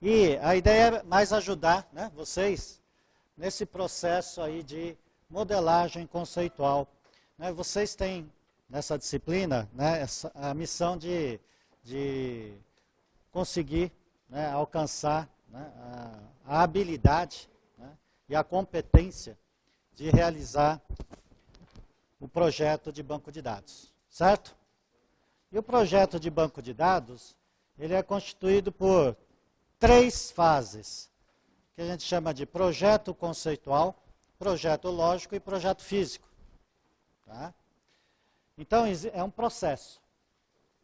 E a ideia é mais ajudar, né, vocês nesse processo aí de modelagem conceitual. Né, vocês têm nessa disciplina, né, a missão de conseguir, né, alcançar, né, a habilidade, né, e a competência de realizar o projeto de banco de dados, certo? E o projeto de banco de dados, ele é constituído por 3 fases, que a gente chama de projeto conceitual, projeto lógico e projeto físico. Tá? Então, é um processo.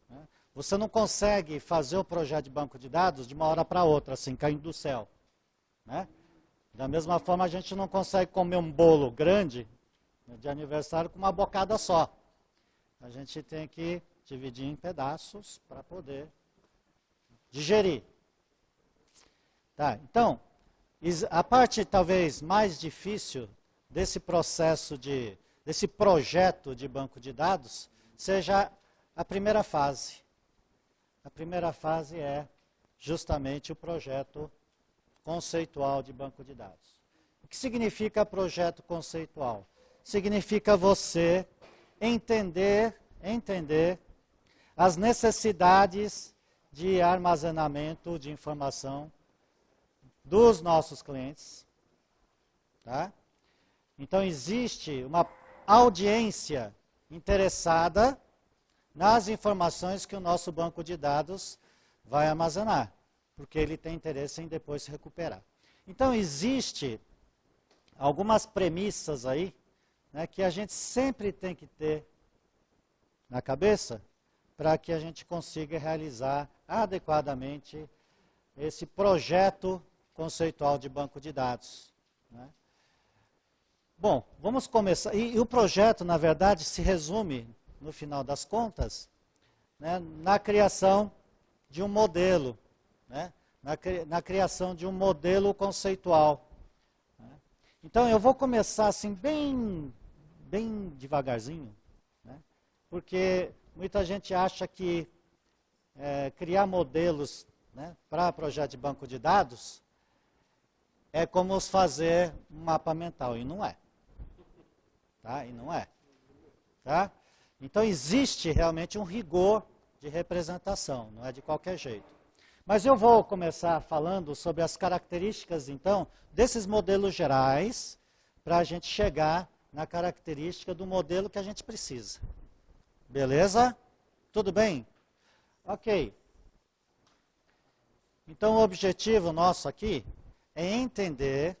Né? Você não consegue fazer o projeto de banco de dados de uma hora para outra, assim, caindo do céu. Né? Da mesma forma, a gente não consegue comer um bolo grande, né, de aniversário com uma bocada só. A gente tem que dividir em pedaços para poder digerir. Tá, então, a parte talvez mais difícil desse processo desse projeto de banco de dados seja a primeira fase. A primeira fase é justamente o projeto conceitual de banco de dados. O que significa projeto conceitual? Significa você entender as necessidades de armazenamento de informação dos nossos clientes. Tá? Então, existe uma audiência interessada nas informações que o nosso banco de dados vai armazenar, porque ele tem interesse em depois se recuperar. Então, existe algumas premissas aí, né, que a gente sempre tem que ter na cabeça para que a gente consiga realizar adequadamente esse projeto conceitual de banco de dados. Né? Bom, vamos começar. E o projeto, na verdade, se resume, no final das contas, né, na criação de um modelo, né, na criação de um modelo conceitual. Né? Então, eu vou começar assim, bem devagarzinho, né, porque muita gente acha que criar modelos, né, para projeto de banco de dados é como fazer um mapa mental, e não é. Tá? E não é. Tá? Então, existe realmente um rigor de representação, não é de qualquer jeito. Mas eu vou começar falando sobre as características, então, desses modelos gerais, para a gente chegar na característica do modelo que a gente precisa. Beleza? Tudo bem? Ok. Então, o objetivo nosso aqui é entender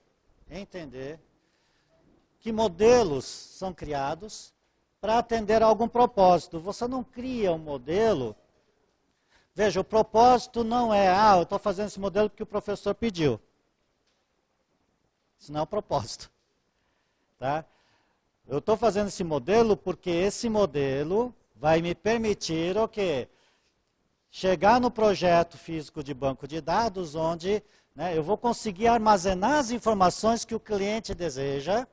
que modelos são criados para atender a algum propósito. Você não cria um modelo... Veja, o propósito não é, eu estou fazendo esse modelo porque o professor pediu. Isso não é o propósito. Tá? Eu estou fazendo esse modelo porque esse modelo vai me permitir o quê? Chegar no projeto físico de banco de dados, onde, né, eu vou conseguir armazenar as informações que o cliente deseja,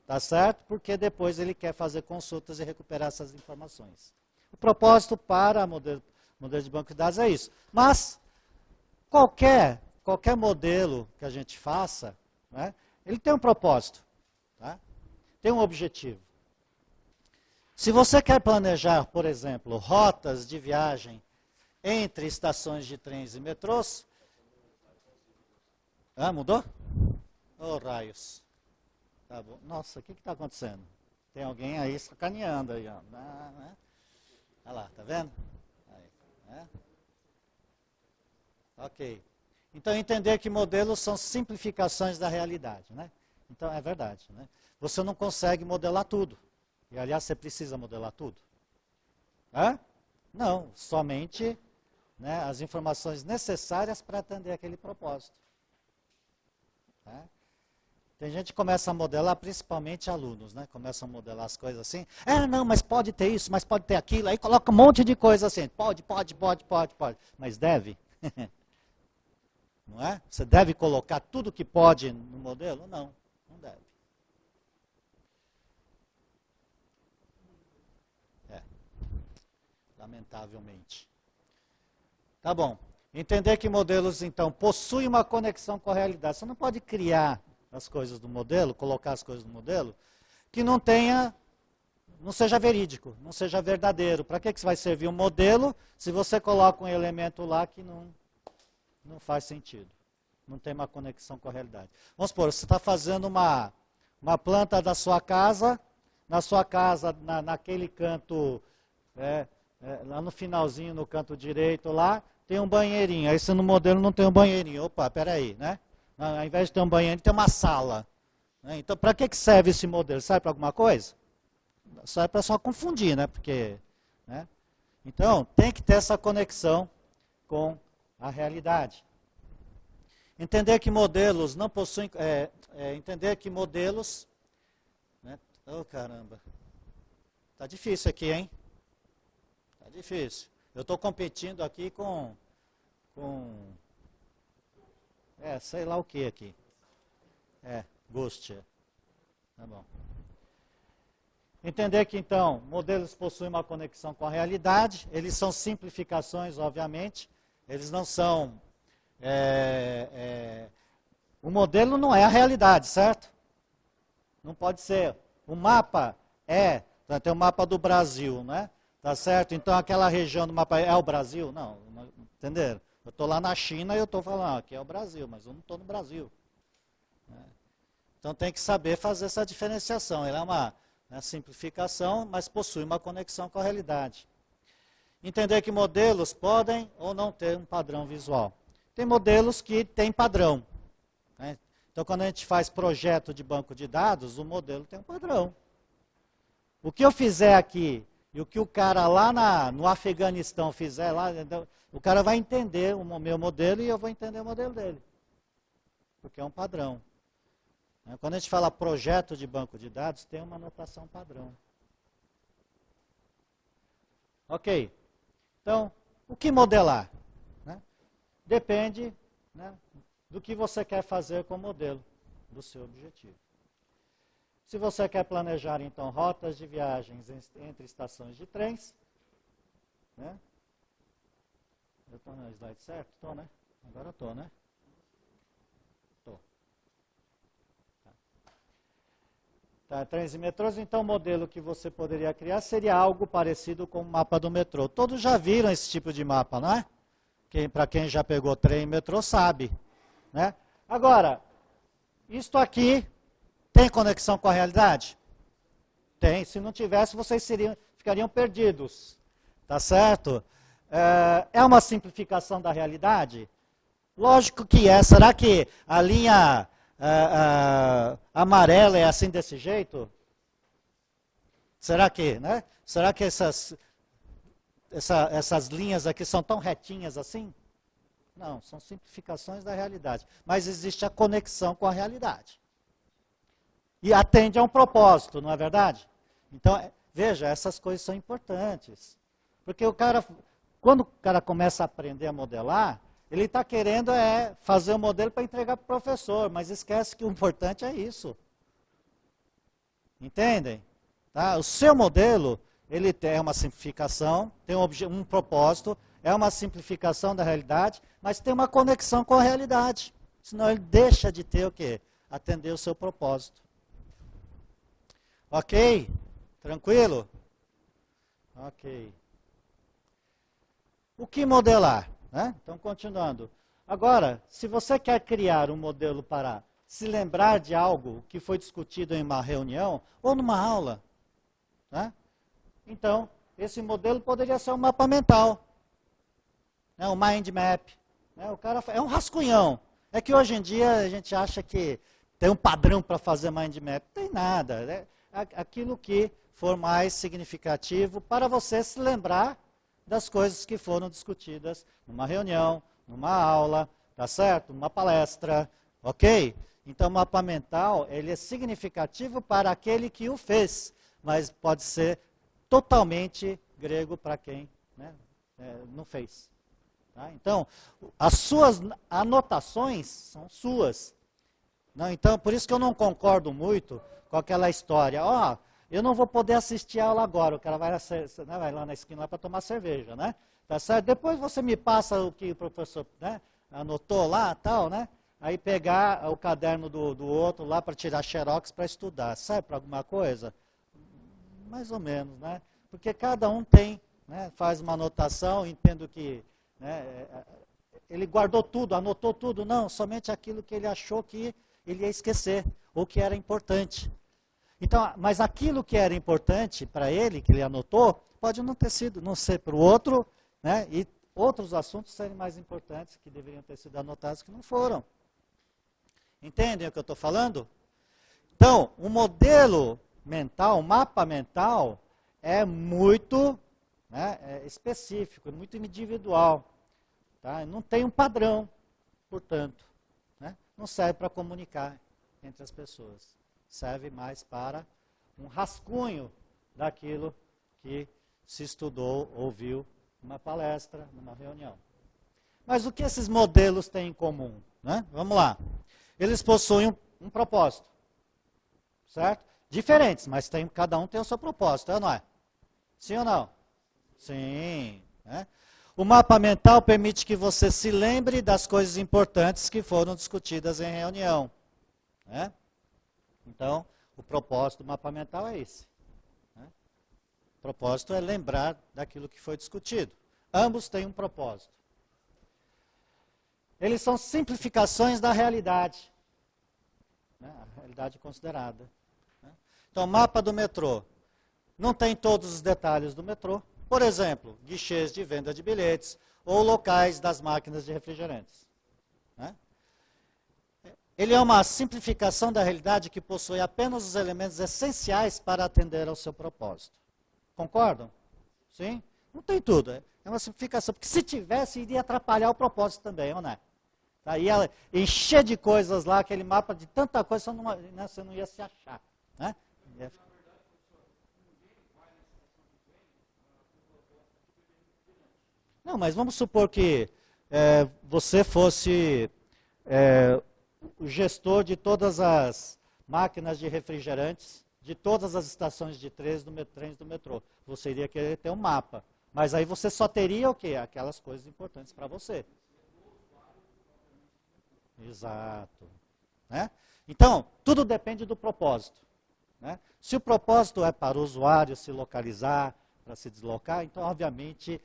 tá certo? Porque depois ele quer fazer consultas e recuperar essas informações. O propósito para modelo de banco de dados é isso. Mas qualquer modelo que a gente faça, né, ele tem um propósito, tá? Tem um objetivo. Se você quer planejar, por exemplo, rotas de viagem entre estações de trens e metrôs... mudou? Oh, raios. Tá bom. Nossa, o que está acontecendo? Tem alguém aí sacaneando aí, ó. Olha lá, tá vendo? Aí, né? Ok. Então, entender que modelos são simplificações da realidade, né? Então, é verdade, né? Você não consegue modelar tudo. E, aliás, você precisa modelar tudo. Não, somente, né, as informações necessárias para atender aquele propósito. Tá? Tem gente que começa a modelar, principalmente alunos, né? Começam a modelar as coisas assim. Não, mas pode ter isso, mas pode ter aquilo. Aí coloca um monte de coisa assim. Pode. Mas deve? Não é? Você deve colocar tudo que pode no modelo? Não, não deve. Lamentavelmente. Tá bom. Entender que modelos, então, possuem uma conexão com a realidade. Você não pode criar as coisas do modelo, colocar as coisas no modelo, que não seja verídico, não seja verdadeiro. Para que vai servir um modelo se você coloca um elemento lá que não faz sentido? Não tem uma conexão com a realidade. Vamos supor, você está fazendo uma planta da sua casa, na sua casa, naquele canto, lá no finalzinho, no canto direito lá, tem um banheirinho. Aí você no modelo não tem um banheirinho. Opa, peraí, né? Ao invés de ter um banheiro, tem uma sala. Né? Então, para que serve esse modelo? Serve para alguma coisa? Serve para só confundir, né? Porque, né? Então, tem que ter essa conexão com a realidade. Entender que modelos não possuem... entender que modelos... Né? Oh, caramba. Tá difícil aqui, hein? Tá difícil. Eu estou competindo aqui com sei lá o que aqui. Ghost. Tá bom. Entender que, então, modelos possuem uma conexão com a realidade. Eles são simplificações, obviamente. Eles não são... o modelo não é a realidade, certo? Não pode ser. O mapa tem o mapa do Brasil, né? Tá certo? Então, aquela região do mapa é o Brasil? Não, entenderam? Eu estou lá na China e eu estou falando, aqui é o Brasil, mas eu não estou no Brasil. Então, tem que saber fazer essa diferenciação. Ela é uma simplificação, mas possui uma conexão com a realidade. Entender que modelos podem ou não ter um padrão visual. Tem modelos que têm padrão. Né? Então, quando a gente faz projeto de banco de dados, o modelo tem um padrão. O que eu fizer aqui e o que o cara lá no Afeganistão fizer, o cara vai entender o meu modelo e eu vou entender o modelo dele. Porque é um padrão. Quando a gente fala projeto de banco de dados, tem uma notação padrão. Ok. Então, o que modelar? Depende do que você quer fazer com o modelo, do seu objetivo. Se você quer planejar, então, rotas de viagens entre estações de trens, né? Eu estou no slide certo? Estou, né? Agora estou, né? Estou. Tá, trens e metrôs, então o modelo que você poderia criar seria algo parecido com o mapa do metrô. Todos já viram esse tipo de mapa, não é? Para quem já pegou trem e metrô sabe. Né? Agora, isto aqui tem conexão com a realidade? Tem. Se não tivesse, vocês ficariam perdidos. Tá certo? É uma simplificação da realidade? Lógico que é. Será que a linha amarela é assim desse jeito? Será que, né? Será que essas linhas aqui são tão retinhas assim? Não, são simplificações da realidade. Mas existe a conexão com a realidade. E atende a um propósito, não é verdade? Então, veja, essas coisas são importantes. Porque quando o cara começa a aprender a modelar, ele está querendo fazer o modelo para entregar para o professor, mas esquece que o importante é isso. Entendem? Tá? O seu modelo, ele é uma simplificação, tem um propósito, é uma simplificação da realidade, mas tem uma conexão com a realidade. Senão ele deixa de ter o quê? Atender o seu propósito. Ok? Tranquilo? Ok. O que modelar? Né? Então, continuando. Agora, se você quer criar um modelo para se lembrar de algo que foi discutido em uma reunião ou numa aula, né? Então, esse modelo poderia ser um mapa mental, né? Um mind map. Né? O cara é um rascunhão. É que hoje em dia a gente acha que tem um padrão para fazer mind map. Não tem nada. Né? Aquilo que for mais significativo para você se lembrar das coisas que foram discutidas numa reunião, numa aula, tá certo? Numa palestra, ok? Então, o mapa mental, ele é significativo para aquele que o fez, mas pode ser totalmente grego para quem, né, não fez. Tá? Então, as suas anotações são suas. Não, então, por isso que eu não concordo muito com aquela história. Eu não vou poder assistir a aula agora, o cara vai lá na esquina para tomar cerveja, né? Tá certo? Depois você me passa o que o professor, né, anotou lá, tal, né? Aí pegar o caderno do outro lá para tirar xerox para estudar. Serve para alguma coisa? Mais ou menos, né? Porque cada um tem, né, faz uma anotação, entendo que, né, ele guardou tudo, anotou tudo. Não, somente aquilo que ele achou que ele ia esquecer, ou que era importante. Então, mas aquilo que era importante para ele, que ele anotou, pode não ter sido, não ser para o outro, né? E outros assuntos serem mais importantes, que deveriam ter sido anotados, que não foram. Entendem o que eu estou falando? Então, o modelo mental, o mapa mental, é muito, né, específico, é muito individual. Tá? Não tem um padrão, portanto. Né? Não serve para comunicar entre as pessoas. Serve mais para um rascunho daquilo que se estudou, ouviu numa palestra, numa reunião. Mas o que esses modelos têm em comum? Né? Vamos lá. Eles possuem um propósito. Certo? Diferentes, mas cada um tem o seu propósito, não é? Sim ou não? Sim. Né? O mapa mental permite que você se lembre das coisas importantes que foram discutidas em reunião. Né? Então, o propósito do mapa mental é esse. Né? O propósito é lembrar daquilo que foi discutido. Ambos têm um propósito. Eles são simplificações da realidade. Né? A realidade considerada. Né? Então, mapa do metrô. Não tem todos os detalhes do metrô. Por exemplo, guichês de venda de bilhetes ou locais das máquinas de refrigerantes. Né? Ele é uma simplificação da realidade que possui apenas os elementos essenciais para atender ao seu propósito. Concordam? Sim? Não tem tudo. É uma simplificação, porque se tivesse, iria atrapalhar o propósito também, ou não é? Tá? Ia encher de coisas lá, aquele mapa de tanta coisa, você não ia se achar. Né? Não, mas vamos supor que você fosse o gestor de todas as máquinas de refrigerantes, de todas as estações de trens do metrô. Você iria querer ter um mapa. Mas aí você só teria o quê? Aquelas coisas importantes para você. Exato. Né? Então, tudo depende do propósito. Né? Se o propósito é para o usuário se localizar, para se deslocar, então, obviamente,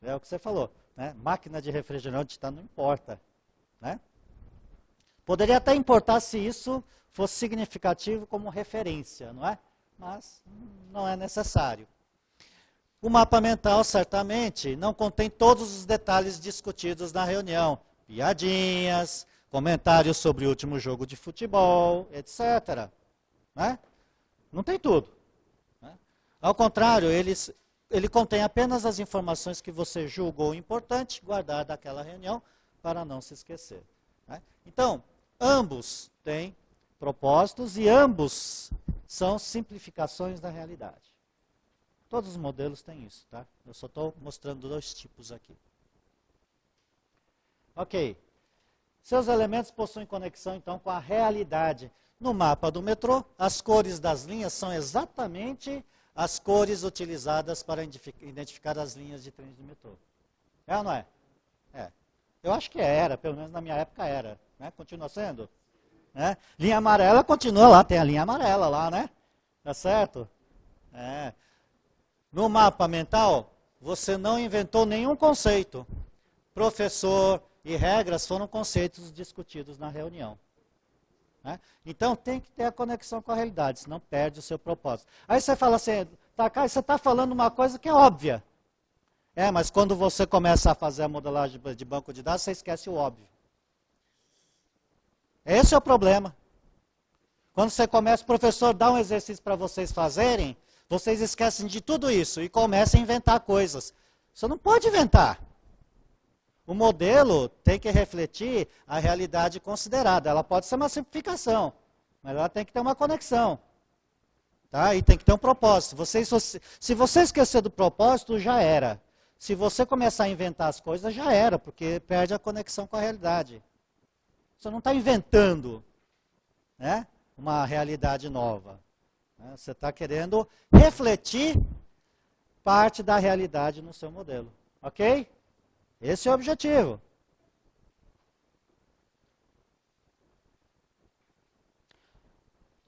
é o que você falou. Né? Máquina de refrigerante não importa. Né? Poderia até importar se isso fosse significativo como referência, não é? Mas não é necessário. O mapa mental, certamente, não contém todos os detalhes discutidos na reunião. Piadinhas, comentários sobre o último jogo de futebol, etc. Né? Não tem tudo. Né? Ao contrário, ele contém apenas as informações que você julgou importante guardar daquela reunião para não se esquecer. Né? Então, ambos têm propósitos e ambos são simplificações da realidade. Todos os modelos têm isso, tá? Eu só estou mostrando 2 tipos aqui. Ok. Seus elementos possuem conexão, então, com a realidade. No mapa do metrô, as cores das linhas são exatamente as cores utilizadas para identificar as linhas de trens do metrô. É ou não é? É. Eu acho que era, pelo menos na minha época era. Né? Continua sendo? Né? Linha amarela continua lá, tem a linha amarela lá, né? Tá certo? É. No mapa mental, você não inventou nenhum conceito. Professor e regras foram conceitos discutidos na reunião. Né? Então, tem que ter a conexão com a realidade, senão perde o seu propósito. Aí você fala assim, Takai, você está falando uma coisa que é óbvia. Mas quando você começa a fazer a modelagem de banco de dados, você esquece o óbvio. Esse é o problema. Quando você começa, o professor dá um exercício para vocês fazerem, vocês esquecem de tudo isso e começam a inventar coisas. Você não pode inventar. O modelo tem que refletir a realidade considerada. Ela pode ser uma simplificação, mas ela tem que ter uma conexão. Tá? E tem que ter um propósito. Se você esquecer do propósito, já era. Se você começar a inventar as coisas, já era, porque perde a conexão com a realidade. Você não está inventando, né, uma realidade nova. Né? Você está querendo refletir parte da realidade no seu modelo. Ok? Esse é o objetivo.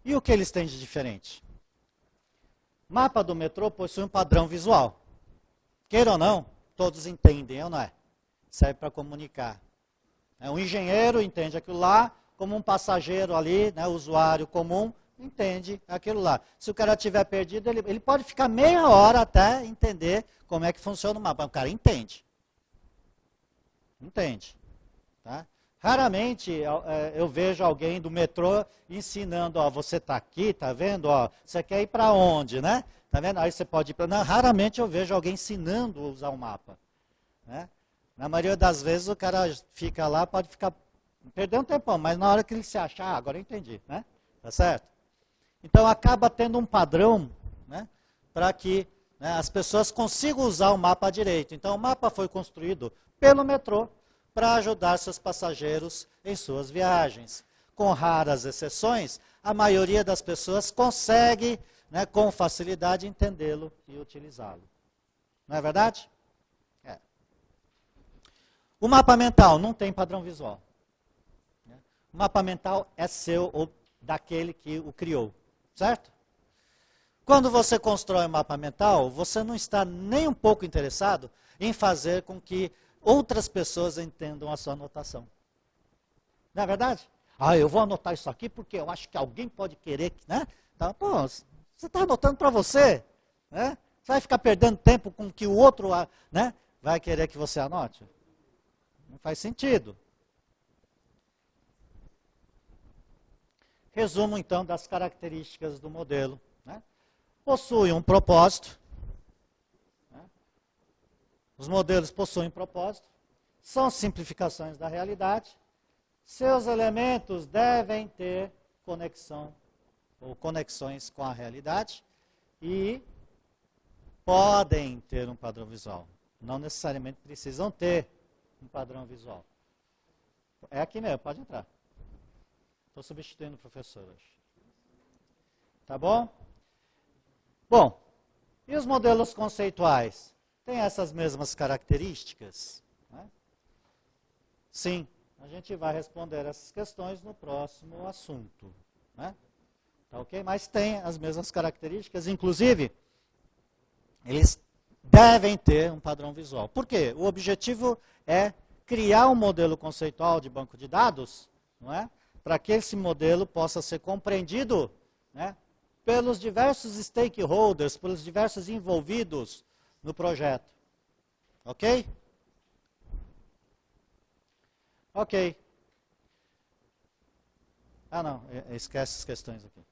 E o que eles têm de diferente? Mapa do metrô possui um padrão visual. Queira ou não, todos entendem, ou não é? Serve para comunicar. Um engenheiro entende aquilo lá, como um passageiro ali, né, usuário comum, entende aquilo lá. Se o cara estiver perdido, ele pode ficar meia hora até entender como é que funciona o mapa. O cara entende. Entende. Tá? Raramente eu vejo alguém do metrô ensinando, ó, você está aqui, tá vendo? Ó, você quer ir para onde, né? Tá vendo? Aí você pode ir para... Não, raramente eu vejo alguém ensinando a usar o mapa. Né? Na maioria das vezes o cara fica lá, pode ficar perdendo um tempão, mas na hora que ele se achar, agora eu entendi, né? Tá certo? Então acaba tendo um padrão, né, para que, né, as pessoas consigam usar o mapa direito. Então o mapa foi construído pelo metrô para ajudar seus passageiros em suas viagens. Com raras exceções, a maioria das pessoas consegue, né, com facilidade entendê-lo e utilizá-lo. Não é verdade? É. O mapa mental não tem padrão visual. O mapa mental é seu ou daquele que o criou, certo? Quando você constrói um mapa mental, você não está nem um pouco interessado em fazer com que outras pessoas entendam a sua anotação. Não é verdade? Ah, eu vou anotar isso aqui porque eu acho que alguém pode querer, né? Então, pô, você está anotando para você, né? Você vai ficar perdendo tempo com que o outro, né, vai querer que você anote? Não faz sentido. Resumo, então, das características do modelo. Né? Possui um propósito. Né? Os modelos possuem propósito. São simplificações da realidade. Seus elementos devem ter conexão ou conexões com a realidade. E podem ter um padrão visual. Não necessariamente precisam ter um padrão visual. É aqui mesmo, pode entrar. Estou substituindo o professor hoje. Tá bom? Bom, e os modelos conceituais? Têm essas mesmas características? Né? Sim, a gente vai responder essas questões no próximo assunto. Né? Tá ok? Mas tem as mesmas características, inclusive, eles devem ter um padrão visual. Por quê? O objetivo é criar um modelo conceitual de banco de dados, não é? Para que esse modelo possa ser compreendido, né, pelos diversos stakeholders, pelos diversos envolvidos no projeto. Ok? Ok. Ah, não, esquece as questões aqui.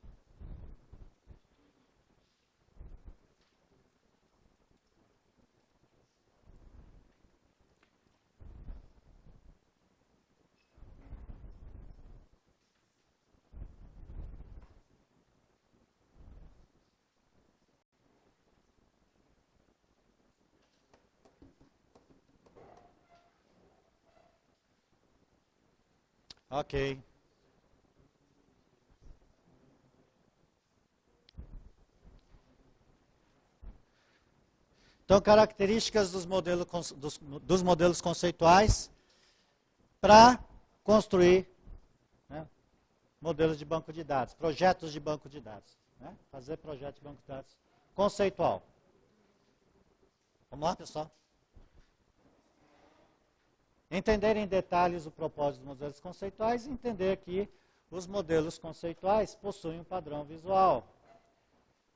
Ok. Então, características dos modelos conceituais para construir, né, modelos de banco de dados, projetos de banco de dados. Né? Fazer projeto de banco de dados conceitual. Vamos lá, pessoal? Entender em detalhes o propósito dos modelos conceituais e entender que os modelos conceituais possuem um padrão visual.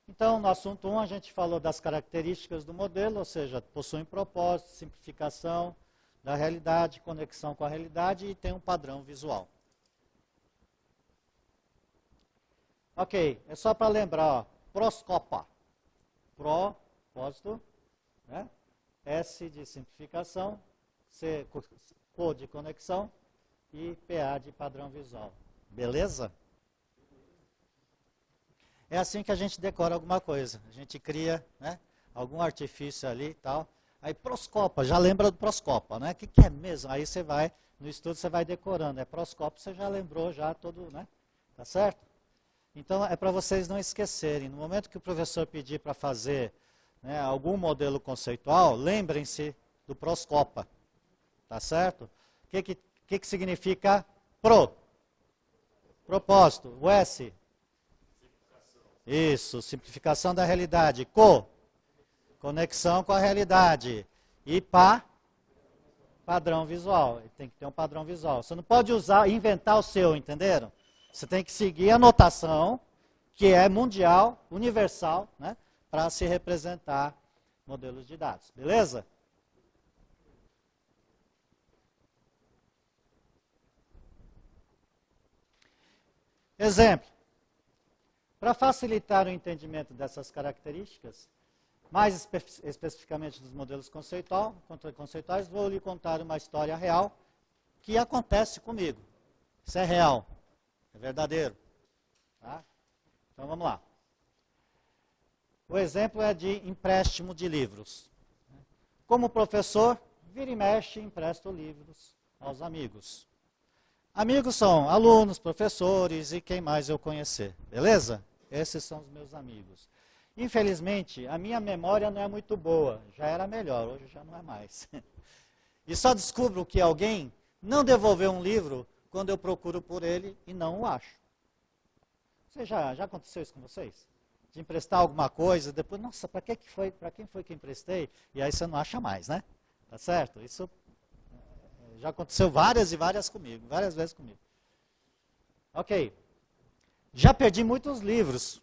Então, no assunto 1, a gente falou das características do modelo, ou seja, possuem propósito, simplificação da realidade, conexão com a realidade e tem um padrão visual. Ok, é só para lembrar, ó, proscopa. Propósito, né? S de simplificação, C de conexão e PA de padrão visual. Beleza? É assim que a gente decora alguma coisa. A gente cria, né, algum artifício ali e tal. Aí proscopa, já lembra do proscopa, né? O que é mesmo? Aí você vai, no estudo você vai decorando. É proscopa, você já lembrou já todo, né? Tá certo? Então é para vocês não esquecerem. No momento que o professor pedir para fazer, né, algum modelo conceitual, lembrem-se do Proscopa. Tá certo? O que significa pro? Propósito. O S? Isso, simplificação da realidade. Conexão com a realidade. E padrão visual. Tem que ter um padrão visual. Você não pode inventar o seu, entenderam? Você tem que seguir a notação, que é mundial, universal, né, para se representar modelos de dados. Beleza? Exemplo. Para facilitar o entendimento dessas características, mais especificamente dos modelos conceituais, vou lhe contar uma história real que acontece comigo. Isso é real, é verdadeiro. Tá? Então vamos lá. O exemplo é de empréstimo de livros. Como professor, vira e mexe, empresto livros aos amigos. Amigos são alunos, professores e quem mais eu conhecer. Beleza? Esses são os meus amigos. Infelizmente, a minha memória não é muito boa. Já era melhor, hoje já não é mais. E só descubro que alguém não devolveu um livro quando eu procuro por ele e não o acho. Já aconteceu isso com vocês? De emprestar alguma coisa, depois, nossa, para quem foi que emprestei? E aí você não acha mais, né? Tá certo? Isso já aconteceu várias vezes comigo. Ok. Já perdi muitos livros,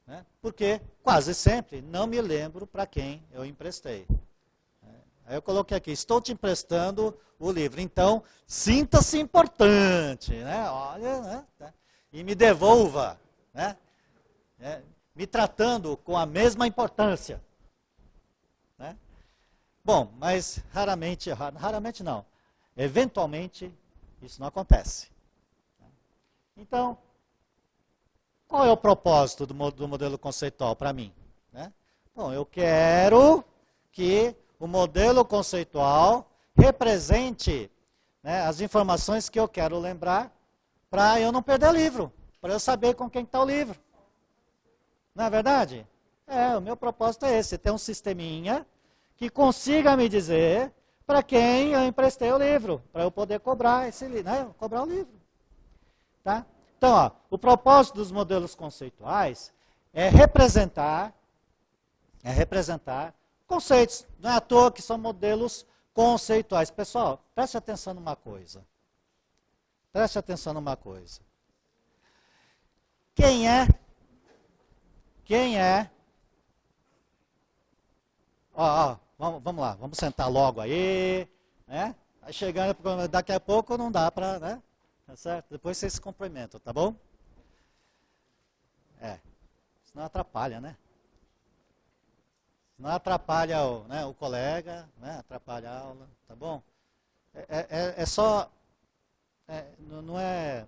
né? Porque quase sempre não me lembro para quem eu emprestei. Aí eu coloquei aqui, estou te emprestando o livro, então sinta-se importante, né? Olha, né? E me devolva, né? Me tratando com a mesma importância. Né? Bom, mas raramente não, eventualmente isso não acontece. Então, qual é o propósito do modelo conceitual para mim? Né? Bom, eu quero que o modelo conceitual represente, né, as informações que eu quero lembrar para eu não perder livro, para eu saber com quem está o livro. Não é verdade? O meu propósito é esse, ter um sisteminha que consiga me dizer para quem eu emprestei o livro, para eu poder cobrar esse livro, né? Cobrar o livro. Tá? Então, ó, o propósito dos modelos conceituais é representar conceitos. Não é à toa que são modelos conceituais. Pessoal, preste atenção numa coisa. Preste atenção numa coisa. Quem é? Vamos lá, vamos sentar logo aí, né? Aí chegando, daqui a pouco não dá para, né? Tá certo? Depois vocês se cumprimentam, tá bom? Senão atrapalha, né? Senão atrapalha o colega, né? Atrapalha a aula, tá bom? Não é,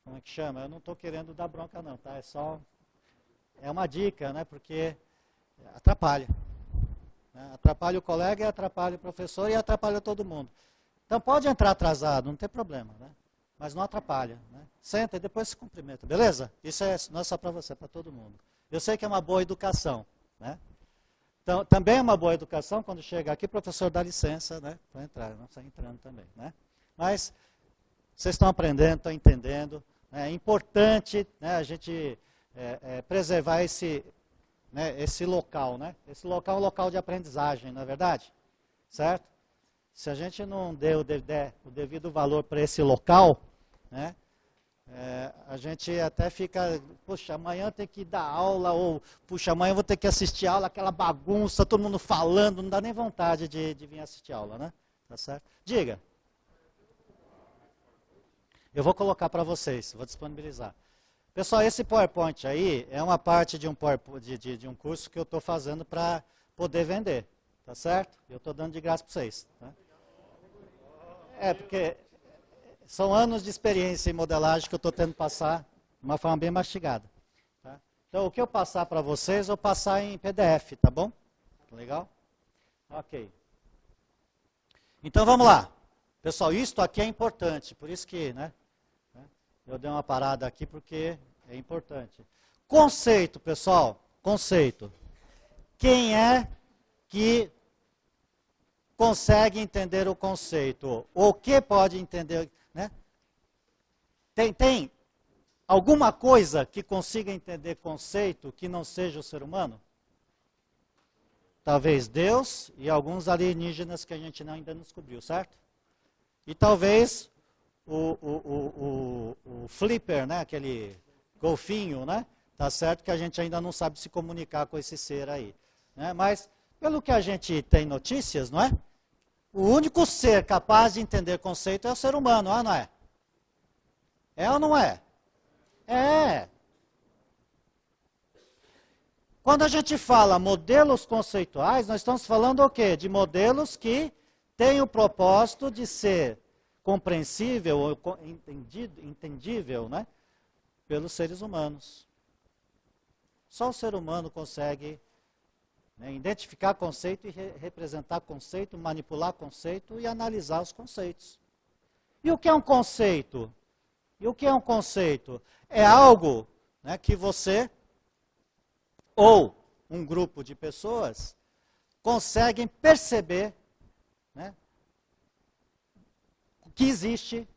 como é que chama? Eu não estou querendo dar bronca não, tá? É uma dica, né? Porque atrapalha. Né? Atrapalha o colega, e atrapalha o professor e atrapalha todo mundo. Então pode entrar atrasado, não tem problema, né? Mas não atrapalha. Né? Senta e depois se cumprimenta, beleza? Isso não é só para você, é para todo mundo. Eu sei que é uma boa educação. Né? Então, também é uma boa educação quando chega aqui, o professor dá licença, né? Para entrar, não está entrando também. Né? Mas vocês estão aprendendo, estão entendendo. É importante, né, a gente preservar esse local. Né? Esse local é um local de aprendizagem, não é verdade? Certo? Se a gente não der o devido valor para esse local, né, a gente até fica, puxa, amanhã tem que dar aula, ou puxa, amanhã eu vou ter que assistir aula, aquela bagunça, todo mundo falando, não dá nem vontade de vir assistir aula, né? Tá certo? Diga. Eu vou colocar para vocês, vou disponibilizar. Pessoal, esse PowerPoint aí é uma parte de um curso que eu estou fazendo para poder vender, tá certo? Eu estou dando de graça para vocês. Tá? Porque são anos de experiência em modelagem que eu estou tendo que passar de uma forma bem mastigada. Tá? Então, o que eu passar para vocês, eu passar em PDF, tá bom? Legal? Ok. Então, vamos lá. Pessoal, isto aqui é importante, por isso que, né? Eu dei uma parada aqui porque é importante. Conceito, pessoal, conceito. Quem é que consegue entender o conceito? O que pode entender, né? Tem alguma coisa que consiga entender conceito que não seja o ser humano? Talvez Deus e alguns alienígenas que a gente ainda não descobriu, certo? E talvez o flipper, né? Aquele golfinho, né? Tá certo que a gente ainda não sabe se comunicar com esse ser aí, né? Mas pelo que a gente tem notícias, não é? O único ser capaz de entender conceito é o ser humano, não é? É ou não é? É. Quando a gente fala modelos conceituais, nós estamos falando o quê? De modelos que têm o propósito de ser compreensível ou entendível, né, pelos seres humanos. Só o ser humano consegue, né, identificar conceito e representar conceito, manipular conceito e analisar os conceitos. E o que é um conceito? E o que é um conceito? É algo, né, que você ou um grupo de pessoas conseguem perceber, né, que existe,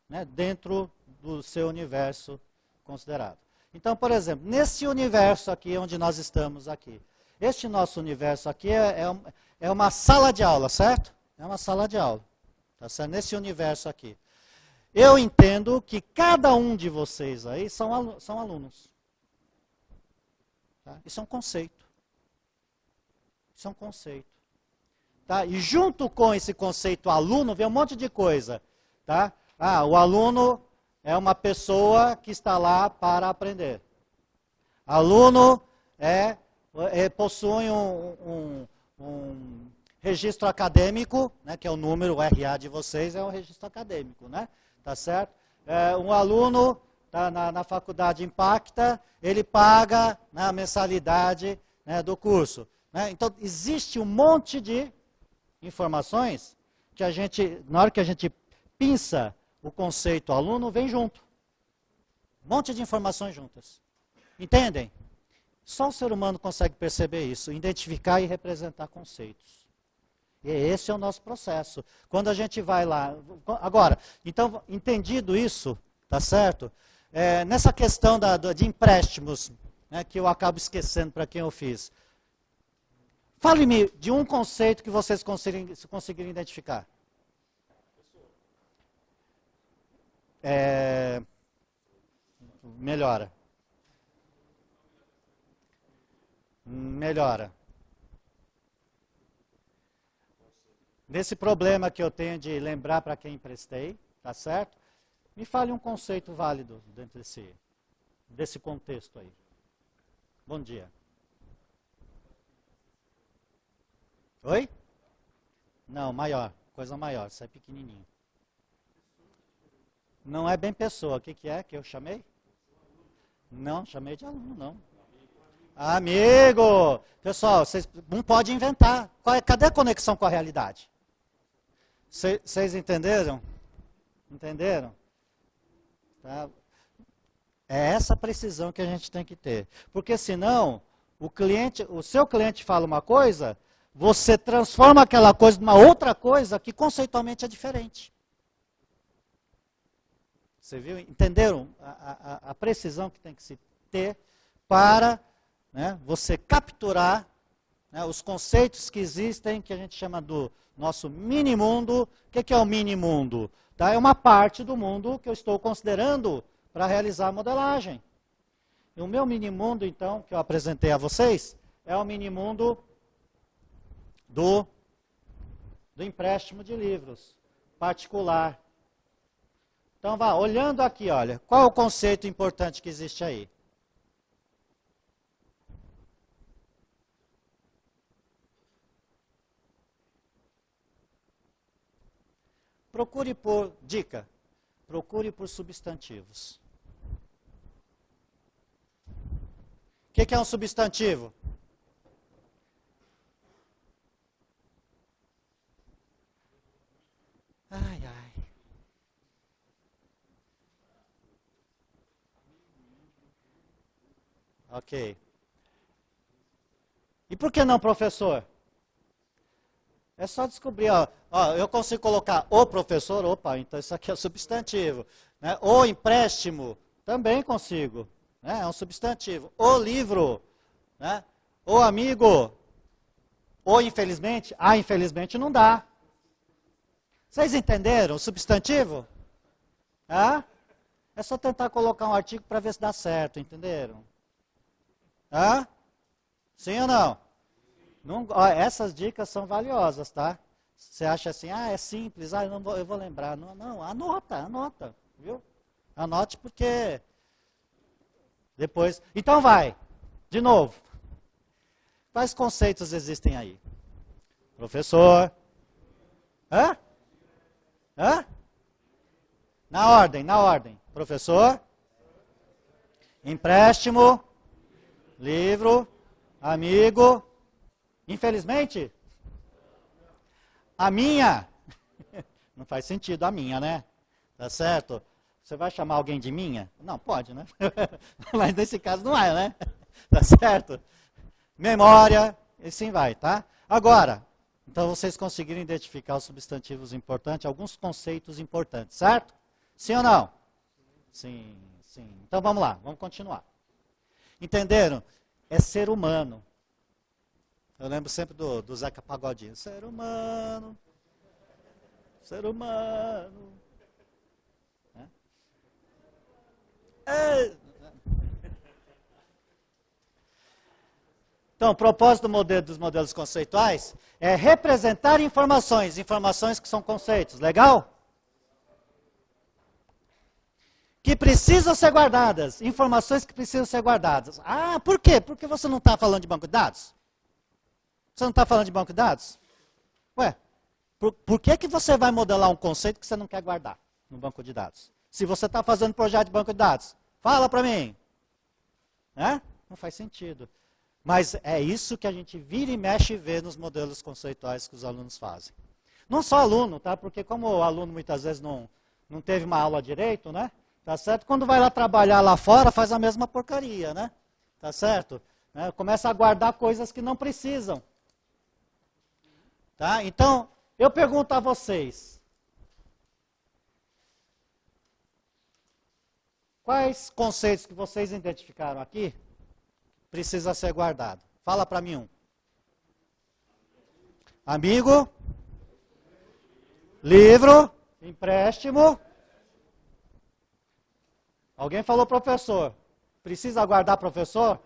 né, dentro do seu universo considerado. Então, por exemplo, nesse universo aqui onde nós estamos aqui, este nosso universo aqui é uma sala de aula, certo? É uma sala de aula, tá certo? Nesse universo aqui. Eu entendo que cada um de vocês aí são alunos. Tá? Isso é um conceito. Isso é um conceito. Tá? E junto com esse conceito aluno, vem um monte de coisa. Tá? O aluno é uma pessoa que está lá para aprender. Aluno possui um registro acadêmico, né, que é o número, o RA de vocês é o registro acadêmico, né? Tá certo? Um aluno tá na faculdade Impacta, ele paga, né, a mensalidade, né, do curso. Né? Então, existe um monte de informações que a gente, na hora que a gente pinça o conceito aluno, vem junto. Um monte de informações juntas. Entendem? Só o ser humano consegue perceber isso, identificar e representar conceitos. E esse é o nosso processo. Quando a gente vai lá... Agora, então, entendido isso, tá certo? Nessa questão de empréstimos, né, que eu acabo esquecendo para quem eu fiz. Fale-me de um conceito que vocês conseguiram identificar. Melhora. Melhora. Nesse problema que eu tenho de lembrar para quem emprestei, tá certo? Me fale um conceito válido dentro desse contexto aí. Bom dia. Oi? Não, maior. Coisa maior. Isso é pequenininho. Não é bem pessoa. O que é que eu chamei? Não, chamei de aluno, não. Amigo! Pessoal, vocês não podem inventar. Cadê a conexão com a realidade? Vocês entenderam? Entenderam? Tá? É essa precisão que a gente tem que ter. Porque senão, o seu cliente fala uma coisa, você transforma aquela coisa numa outra coisa que conceitualmente é diferente. Você viu? Entenderam a precisão que tem que se ter para, né, você capturar, né, os conceitos que existem, que a gente chama do nosso mini-mundo. O que é o mini-mundo? Tá? É uma parte do mundo que eu estou considerando para realizar a modelagem. E o meu mini-mundo, então, que eu apresentei a vocês, é o mini-mundo do empréstimo de livros particular. Então, olhando aqui, olha, qual é o conceito importante que existe aí? Procure por, dica, procure por substantivos. O que é um substantivo? Ai, ai. Ok. E por que não, professor? É só descobrir, ó, eu consigo colocar o professor, opa, então isso aqui é substantivo. Né? O empréstimo, também consigo, né? É um substantivo. O livro, né? O amigo, o infelizmente, infelizmente não dá. Vocês entenderam o substantivo? É só tentar colocar um artigo para ver se dá certo, entenderam? Sim ou não? Essas dicas são valiosas, tá? Você acha assim, é simples, eu vou lembrar. Não, anota, viu? Anote porque depois... Então vai, de novo. Quais conceitos existem aí? Professor. Na ordem. Professor. Empréstimo. Livro. Amigo. Infelizmente? A minha? Não faz sentido a minha, né? Tá certo? Você vai chamar alguém de minha? Não, pode, né? Mas nesse caso não é, né? Tá certo? Memória, e assim vai, tá? Agora, então vocês conseguiram identificar os substantivos importantes, alguns conceitos importantes, certo? Sim ou não? Sim. Então vamos lá, vamos continuar. Entenderam? É ser humano. Eu lembro sempre do Zeca Pagodinho. Ser humano. Então, o propósito dos modelos conceituais é representar informações que são conceitos. Legal? Que precisam ser guardadas. Informações que precisam ser guardadas. Por quê? Porque você não está falando de banco de dados? Você não está falando de banco de dados? Ué, por que você vai modelar um conceito que você não quer guardar no banco de dados? Se você está fazendo projeto de banco de dados, fala para mim. Não faz sentido. Mas é isso que a gente vira e mexe e vê nos modelos conceituais que os alunos fazem. Não só aluno, tá? Porque como o aluno muitas vezes não teve uma aula direito, né? Tá certo? Quando vai lá trabalhar lá fora, faz a mesma porcaria, né? Tá certo? Começa a guardar coisas que não precisam. Tá? Então, eu pergunto a vocês. Quais conceitos que vocês identificaram aqui precisa ser guardado? Fala para mim um. Amigo. Livro. Empréstimo. Alguém falou professor. Precisa guardar professor?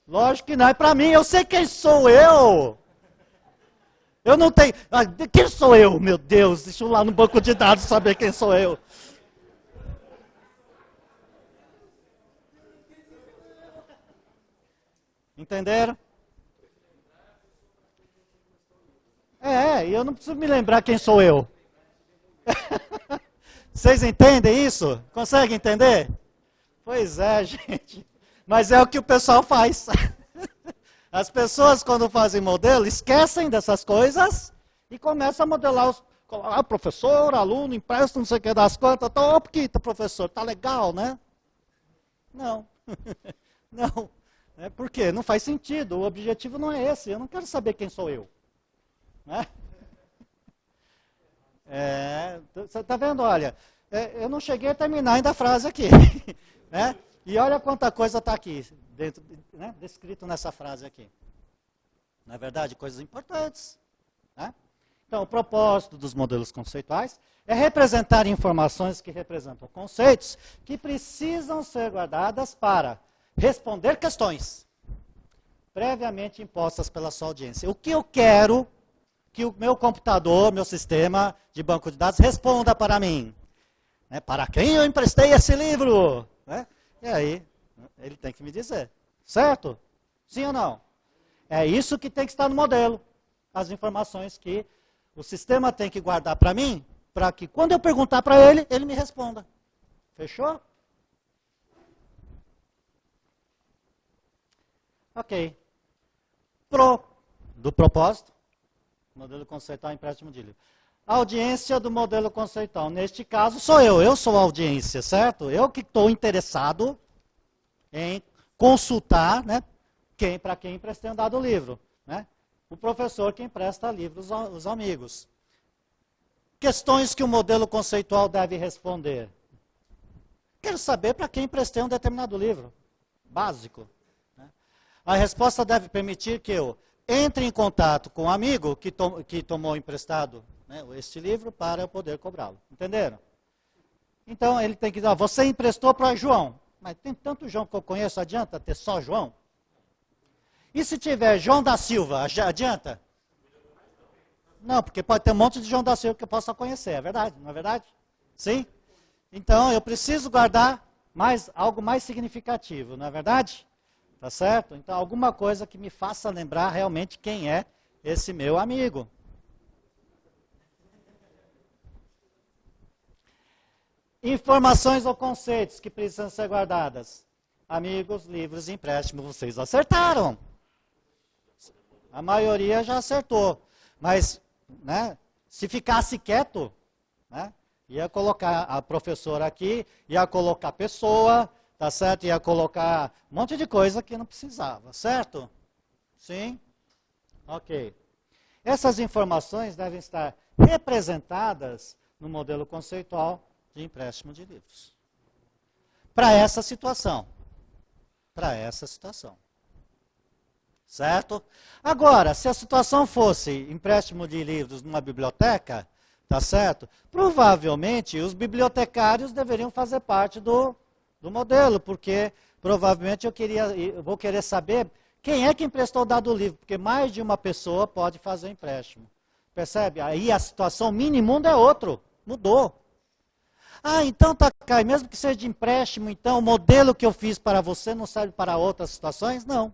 Lógico que não. É para mim. Eu sei quem sou eu. Eu não tenho... Quem sou eu? Meu Deus, deixa eu lá no banco de dados saber quem sou eu. Entenderam? E eu não preciso me lembrar quem sou eu. Vocês entendem isso? Conseguem entender? Pois é, gente. Mas é o que o pessoal faz. As pessoas, quando fazem modelo, esquecem dessas coisas e começam a modelar os... professor, aluno, empréstimo, não sei o que das contas. Porque, professor, tá legal, né? Não. Não. Por quê? Não faz sentido. O objetivo não é esse. Eu não quero saber quem sou eu. Né? Você está vendo? Olha, eu não cheguei a terminar ainda a frase aqui. Né? E olha quanta coisa está aqui, dentro, né? Descrito nessa frase aqui. Na verdade, coisas importantes. Né? Então, o propósito dos modelos conceituais é representar informações que representam conceitos que precisam ser guardadas para responder questões previamente impostas pela sua audiência. O que eu quero que o meu computador, meu sistema de banco de dados responda para mim? Né? Para quem eu emprestei esse livro? Né? E aí, ele tem que me dizer. Certo? Sim ou não? É isso que tem que estar no modelo. As informações que o sistema tem que guardar para mim, para que quando eu perguntar para ele, ele me responda. Fechou? Ok. Do propósito, modelo conceitual, empréstimo de livro. A audiência do modelo conceitual. Neste caso, sou eu. Eu sou a audiência, certo? Eu que estou interessado em consultar, né, para quem emprestei um dado livro. Né? o professor que empresta livros aos amigos. Questões que o modelo conceitual deve responder. Quero saber para quem emprestei um determinado livro. Básico. Né? A resposta deve permitir que eu entre em contato com o amigo que tomou emprestado, né, este livro para eu poder cobrá-lo. Entenderam? Então ele tem que dizer, você emprestou para João. Mas tem tanto João que eu conheço, adianta ter só João? E se tiver João da Silva, adianta? Não, porque pode ter um monte de João da Silva que eu possa conhecer, é verdade, não é verdade? Sim? Então eu preciso guardar algo mais significativo, não é verdade? Tá certo? Então alguma coisa que me faça lembrar realmente quem é esse meu amigo. Informações ou conceitos que precisam ser guardadas. Amigos, livros e empréstimos, vocês acertaram. A maioria já acertou. Mas, né, se ficasse quieto, né, ia colocar a professora aqui, ia colocar a pessoa, tá certo? Ia colocar um monte de coisa que não precisava, certo? Sim? Ok. Essas informações devem estar representadas no modelo conceitual de empréstimo de livros. Para essa situação. Para essa situação. Certo? Agora, se a situação fosse empréstimo de livros numa biblioteca, tá certo? Provavelmente os bibliotecários deveriam fazer parte do modelo, porque provavelmente eu vou querer saber quem é que emprestou o dado livro, porque mais de uma pessoa pode fazer empréstimo. Percebe? Aí a situação mini-mundo é outro, mudou. Ah, então tá, Caio, mesmo que seja de empréstimo, então o modelo que eu fiz para você não serve para outras situações? Não.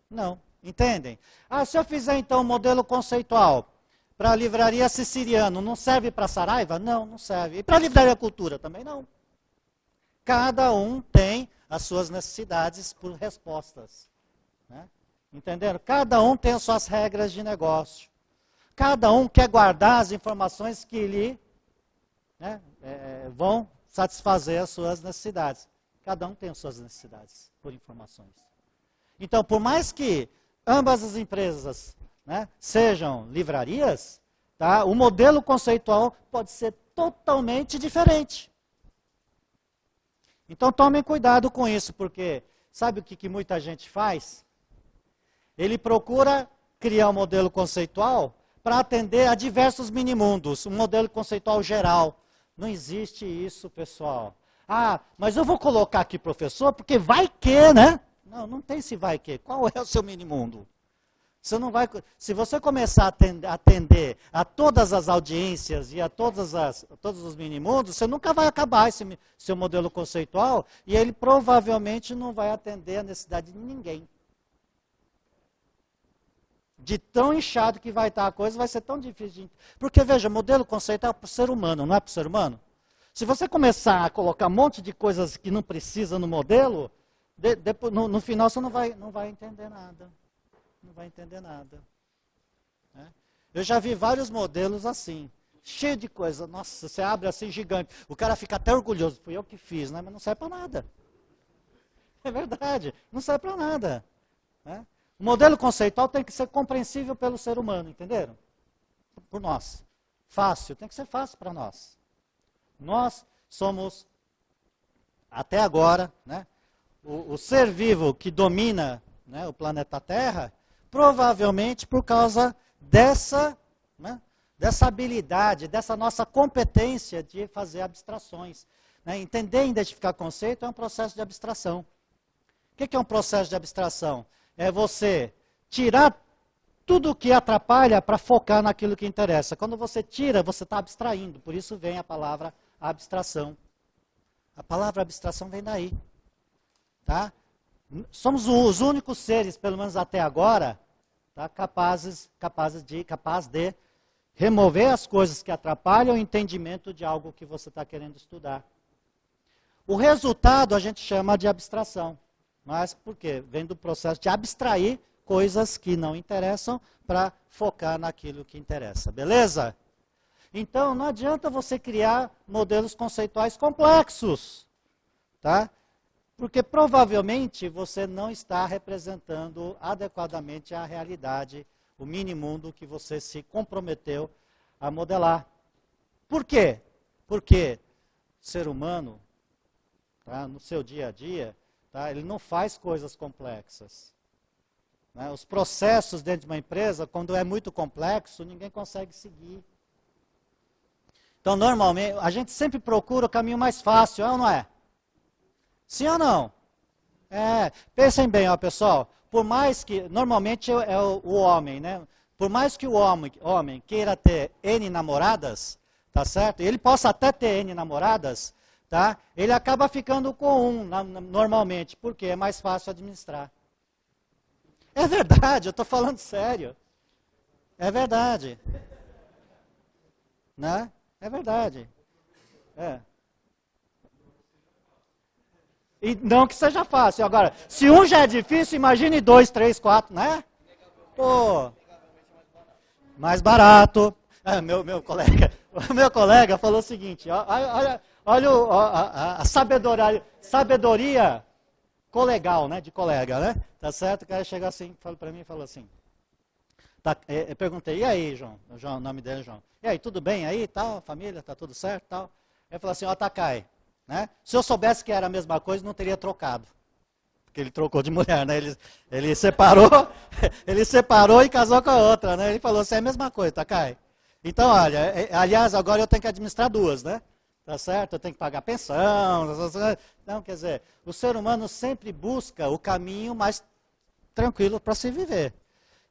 Não, entendem? Ah, se eu fizer então um modelo conceitual para a livraria Siciliano, não serve para Saraiva? Não, não serve. E para a livraria Cultura também não. Cada um tem as suas necessidades por respostas. Né? Entenderam? Cada um tem as suas regras de negócio. Cada um quer guardar as informações que lhe vão satisfazer as suas necessidades. Cada um tem as suas necessidades por informações. Então, por mais que ambas as empresas, né, sejam livrarias, tá, o modelo conceitual pode ser totalmente diferente. Então, tomem cuidado com isso, porque sabe o que muita gente faz? Ele procura criar um modelo conceitual para atender a diversos minimundos, um modelo conceitual geral. Não existe isso, pessoal. Ah, mas eu vou colocar aqui, professor, porque vai que, né? Não, não tem se vai que. Qual é o seu minimundo? Você não vai, se você começar a atender a todas as audiências e a todos os minimundos, você nunca vai acabar esse seu modelo conceitual e ele provavelmente não vai atender a necessidade de ninguém. De tão inchado que vai estar a coisa, vai ser tão difícil. Porque, veja, modelo conceitual é para o ser humano, não é para o ser humano? Se você começar a colocar um monte de coisas que não precisa no modelo, no final você não vai entender nada. Não vai entender nada. Né? Eu já vi vários modelos assim, cheio de coisa. Nossa, você abre assim gigante. O cara fica até orgulhoso. Fui eu que fiz, né? Mas não serve para nada. É verdade, não serve para nada. Né? O modelo conceitual tem que ser compreensível pelo ser humano, entenderam? Por nós. Fácil, tem que ser fácil para nós. Nós somos, até agora, né, o ser vivo que domina, né, o planeta Terra, provavelmente por causa dessa habilidade, dessa nossa competência de fazer abstrações. Né? Entender e identificar conceito é um processo de abstração. O que é um processo de abstração? É você tirar tudo o que atrapalha para focar naquilo que interessa. Quando você tira, você está abstraindo. Por isso vem a palavra abstração. A palavra abstração vem daí. Tá? Somos os únicos seres, pelo menos até agora, tá, capaz de remover as coisas que atrapalham o entendimento de algo que você está querendo estudar. O resultado a gente chama de abstração. Mas por quê? Vem do processo de abstrair coisas que não interessam para focar naquilo que interessa. Beleza? Então, não adianta você criar modelos conceituais complexos. Tá? Porque provavelmente você não está representando adequadamente a realidade, o mini-mundo que você se comprometeu a modelar. Por quê? Porque o ser humano, tá, no seu dia a dia, tá, ele não faz coisas complexas. Né? Os processos dentro de uma empresa, quando é muito complexo, ninguém consegue seguir. Então, normalmente, a gente sempre procura o caminho mais fácil, é ou não é? Sim ou não? Pensem bem, ó, pessoal. Por mais que, normalmente é o homem, né? Por mais que o homem queira ter N namoradas, tá certo? Ele possa até ter N namoradas, tá? Ele acaba ficando com um, normalmente, porque é mais fácil administrar. É verdade, eu estou falando sério. É verdade. Né? É verdade. É. E não que seja fácil. Agora, se um já é difícil, imagine 2, 3, 4, né? Pô, mais barato. Meu colega falou o seguinte, olha a sabedoria colegal, né? De colega, né? Tá certo? O cara chegou assim, falou para mim e falou assim. Eu perguntei, e aí, João? O nome dele é João. E aí, tudo bem aí, tal, família, tá tudo certo, tal? Ele falou assim, ó, Takai, né? Se eu soubesse que era a mesma coisa, não teria trocado. Porque ele trocou de mulher, né? Ele separou, ele separou e casou com a outra, né? Ele falou assim, é a mesma coisa, Takai. Então, olha, aliás, agora eu tenho que administrar duas, né? Tá certo? Eu tenho que pagar pensão. Não, quer dizer, o ser humano sempre busca o caminho mais tranquilo para se viver.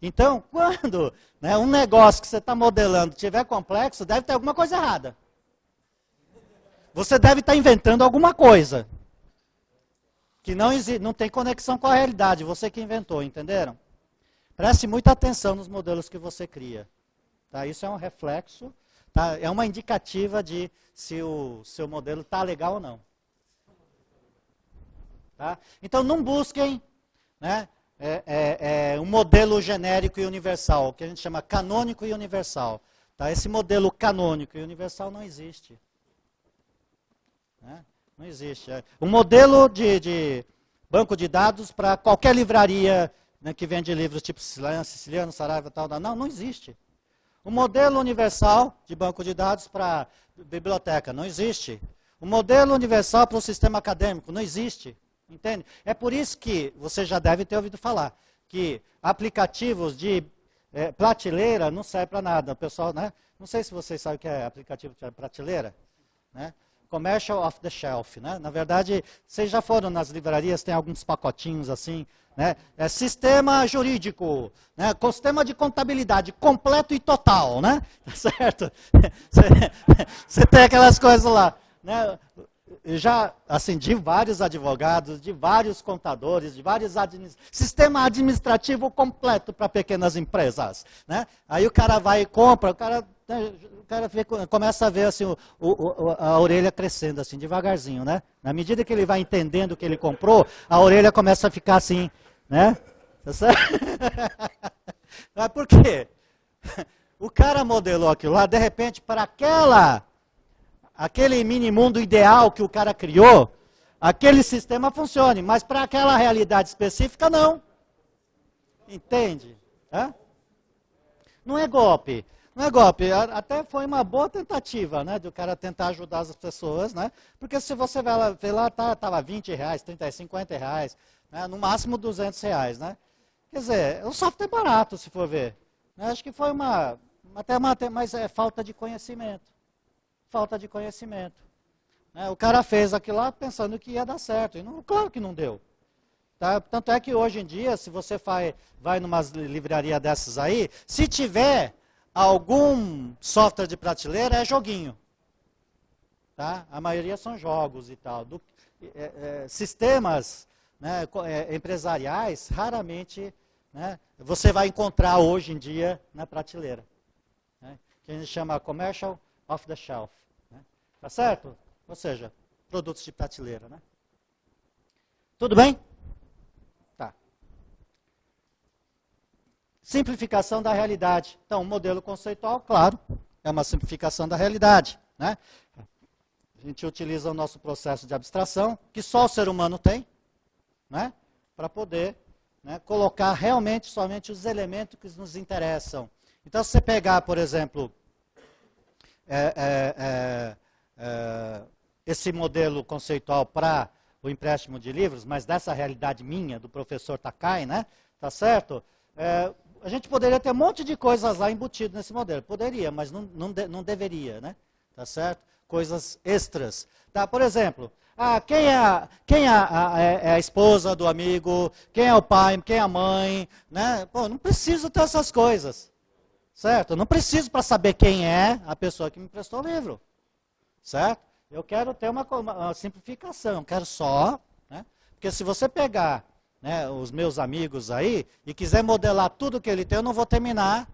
Então, quando, né, um negócio que você está modelando estiver complexo, deve ter alguma coisa errada. Você deve estar inventando alguma coisa que não tem conexão com a realidade, você que inventou, entenderam? Preste muita atenção nos modelos que você cria. Tá? Isso é um reflexo, tá? É uma indicativa de se o seu modelo está legal ou não. Tá? Então, não busquem, né, um modelo genérico e universal, que a gente chama canônico e universal. Tá? Esse modelo canônico e universal não existe. Né? Não existe. Um modelo de banco de dados para qualquer livraria, né, que vende livros tipo Siciliano, Saraiva, tal, não existe. Um modelo universal de banco de dados para biblioteca, não existe. Um modelo universal para o sistema acadêmico, não existe. Entende? É por isso que você já deve ter ouvido falar que aplicativos de prateleira não servem para nada. O pessoal, né? Não sei se vocês sabem o que é aplicativo de prateleira, né? Commercial off the shelf, né? Na verdade, vocês já foram nas livrarias, tem alguns pacotinhos assim, né? Sistema jurídico, né? Sistema de contabilidade completo e total, né? Tá certo? Você tem aquelas coisas lá, né? Já, assim, de vários advogados, de vários contadores, de vários sistema administrativo completo para pequenas empresas, né? Aí o cara vai e compra, o cara começa a ver assim, a orelha crescendo assim, devagarzinho, né? Na medida que ele vai entendendo o que ele comprou, a orelha começa a ficar assim, né? Mas por quê? O cara modelou aquilo lá, de repente, para aquele mini-mundo ideal que o cara criou, aquele sistema funcione, mas para aquela realidade específica, não. Entende? Não é golpe. Não é golpe. Até foi uma boa tentativa, né, do cara tentar ajudar as pessoas, né? Porque se você vai lá, vê lá, estava R$20, R$30, R$50, né, no máximo R$200, né? Quer dizer, é um software barato, se for ver. Acho que foi mas é falta de conhecimento. Falta de conhecimento. O cara fez aquilo lá pensando que ia dar certo. E não, claro que não deu. Tá? Tanto é que hoje em dia, se você vai numa livraria dessas aí, se tiver algum software de prateleira, é joguinho. Tá? A maioria são jogos e tal. Sistemas, né, empresariais, raramente, né, você vai encontrar hoje em dia na prateleira. Né, que a gente chama commercial off the shelf. Né? Tá certo? Ou seja, produtos de prateleira. Né? Tudo bem? Tá. Simplificação da realidade. Então, o modelo conceitual, claro, é uma simplificação da realidade. Né? A gente utiliza o nosso processo de abstração, que só o ser humano tem. né, para poder, né, colocar realmente somente os elementos que nos interessam. Então, se você pegar, por exemplo, esse modelo conceitual para o empréstimo de livros, mas dessa realidade minha, do professor Takai, né, tá certo? A gente poderia ter um monte de coisas lá embutido nesse modelo. Poderia, mas não deveria, né? Tá certo? Coisas extras. Tá? Por exemplo, quem é a esposa do amigo, quem é o pai, quem é a mãe, né? Pô, não preciso ter essas coisas. Certo? Eu não preciso para saber quem é a pessoa que me prestou o livro. Certo? Eu quero ter uma simplificação, quero só, né? Porque se você pegar, né, os meus amigos aí e quiser modelar tudo que ele tem, eu não vou terminar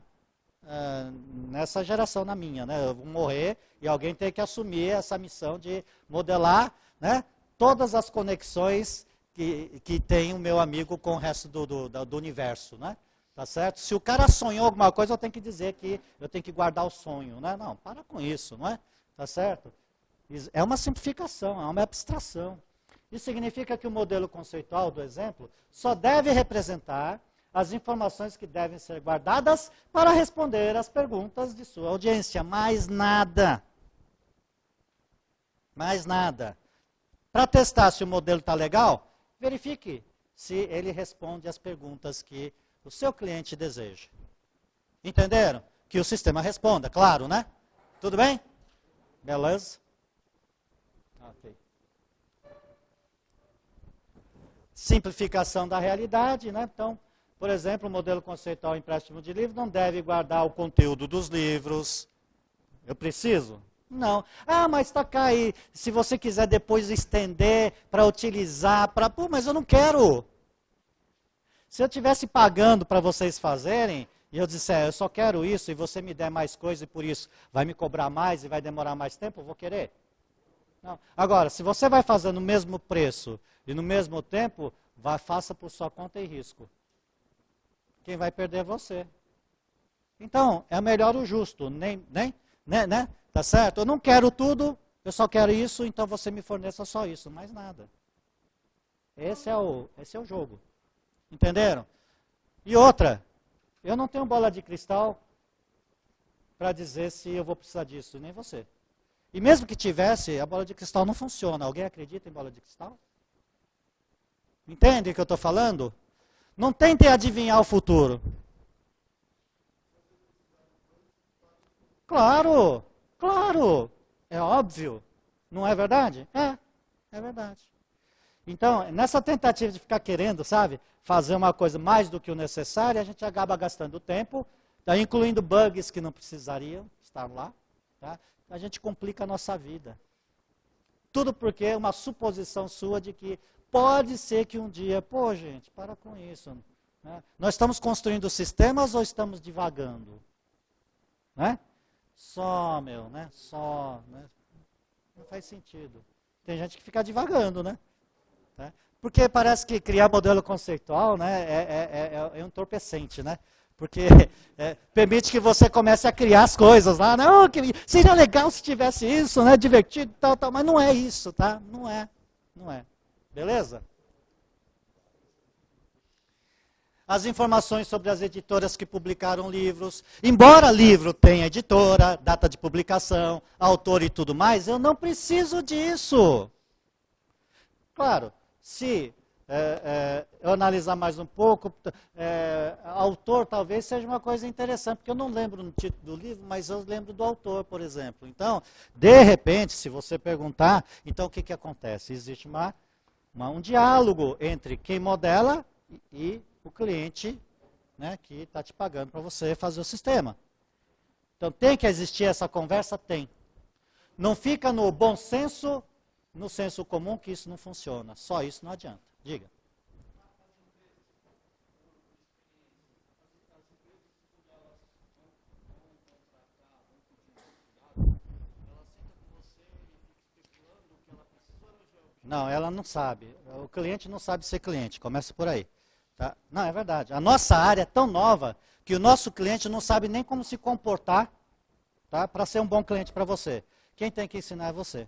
nessa geração na minha, né? Eu vou morrer e alguém tem que assumir essa missão de modelar, né, todas as conexões que tem o meu amigo com o resto do universo, né? Tá certo? Se o cara sonhou alguma coisa, eu tenho que dizer que eu tenho que guardar o sonho, né? Não, para com isso, não é? Tá certo? É uma simplificação, é uma abstração. Isso significa que o modelo conceitual do exemplo só deve representar as informações que devem ser guardadas para responder às perguntas de sua audiência. Mais nada. Mais nada. Para testar se o modelo está legal, verifique se ele responde às perguntas que o seu cliente deseja. Entenderam? Que o sistema responda, claro, né? Tudo bem? Beleza? Ok. Simplificação da realidade, né? Então, por exemplo, o modelo conceitual empréstimo de livro não deve guardar o conteúdo dos livros. Eu preciso? Não. Mas está cá aí, se você quiser depois estender para utilizar, pô, mas eu não quero. Se eu estivesse pagando para vocês fazerem, e eu disser, eu só quero isso, e você me der mais coisa, e por isso vai me cobrar mais e vai demorar mais tempo, eu vou querer. Não. Agora, se você vai fazer no mesmo preço e no mesmo tempo, faça por sua conta e risco. Quem vai perder é você. Então, é melhor o justo, né? Tá certo? Eu não quero tudo, eu só quero isso, então você me forneça só isso, mais nada. Esse é o jogo. Entenderam? E outra, eu não tenho bola de cristal para dizer se eu vou precisar disso, nem você. E mesmo que tivesse, a bola de cristal não funciona. Alguém acredita em bola de cristal? Entende o que eu estou falando? Não tentem adivinhar o futuro. Claro, claro, é óbvio. Não é verdade? É verdade. Então, nessa tentativa de ficar querendo, sabe, fazer uma coisa mais do que o necessário, a gente acaba gastando tempo, incluindo bugs que não precisariam estar lá, tá? A gente complica a nossa vida. Tudo porque é uma suposição sua de que pode ser que um dia, pô, gente, para com isso. Né? Nós estamos construindo sistemas ou estamos divagando? Né? Só, né? Não faz sentido. Tem gente que fica divagando, né? Porque parece que criar modelo conceitual, né, é um entorpecente, né? Porque permite que você comece a criar as coisas lá. Não, seria legal se tivesse isso, né? Divertido, tal, mas não é isso, tá? Não é. Beleza? As informações sobre as editoras que publicaram livros. Embora livro tenha editora, data de publicação, autor e tudo mais, eu não preciso disso. Claro, se eu analisar mais um pouco, autor talvez seja uma coisa interessante, porque eu não lembro no título do livro, mas eu lembro do autor, por exemplo. Então, de repente, se você perguntar, então o que acontece? Existe um diálogo entre quem modela e o cliente, né, que está te pagando para você fazer o sistema. Então, tem que existir essa conversa? Tem. Não fica no bom senso, no senso comum, que isso não funciona. Só isso não adianta. Diga. Não, ela não sabe. O cliente não sabe ser cliente. Começa por aí. Tá? Não, é verdade. A nossa área é tão nova que o nosso cliente não sabe nem como se comportar, tá, para ser um bom cliente para você. Quem tem que ensinar é você.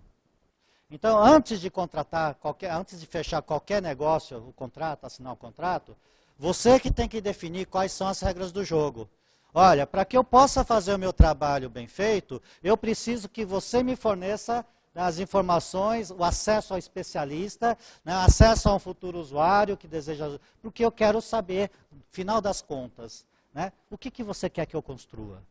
Então, antes de contratar, antes de fechar qualquer negócio, o contrato, assinar o contrato, você que tem que definir quais são as regras do jogo. Olha, para que eu possa fazer o meu trabalho bem feito, eu preciso que você me forneça as informações, o acesso ao especialista, né, acesso a um futuro usuário que deseja, porque eu quero saber, no final das contas, né, o que você quer que eu construa.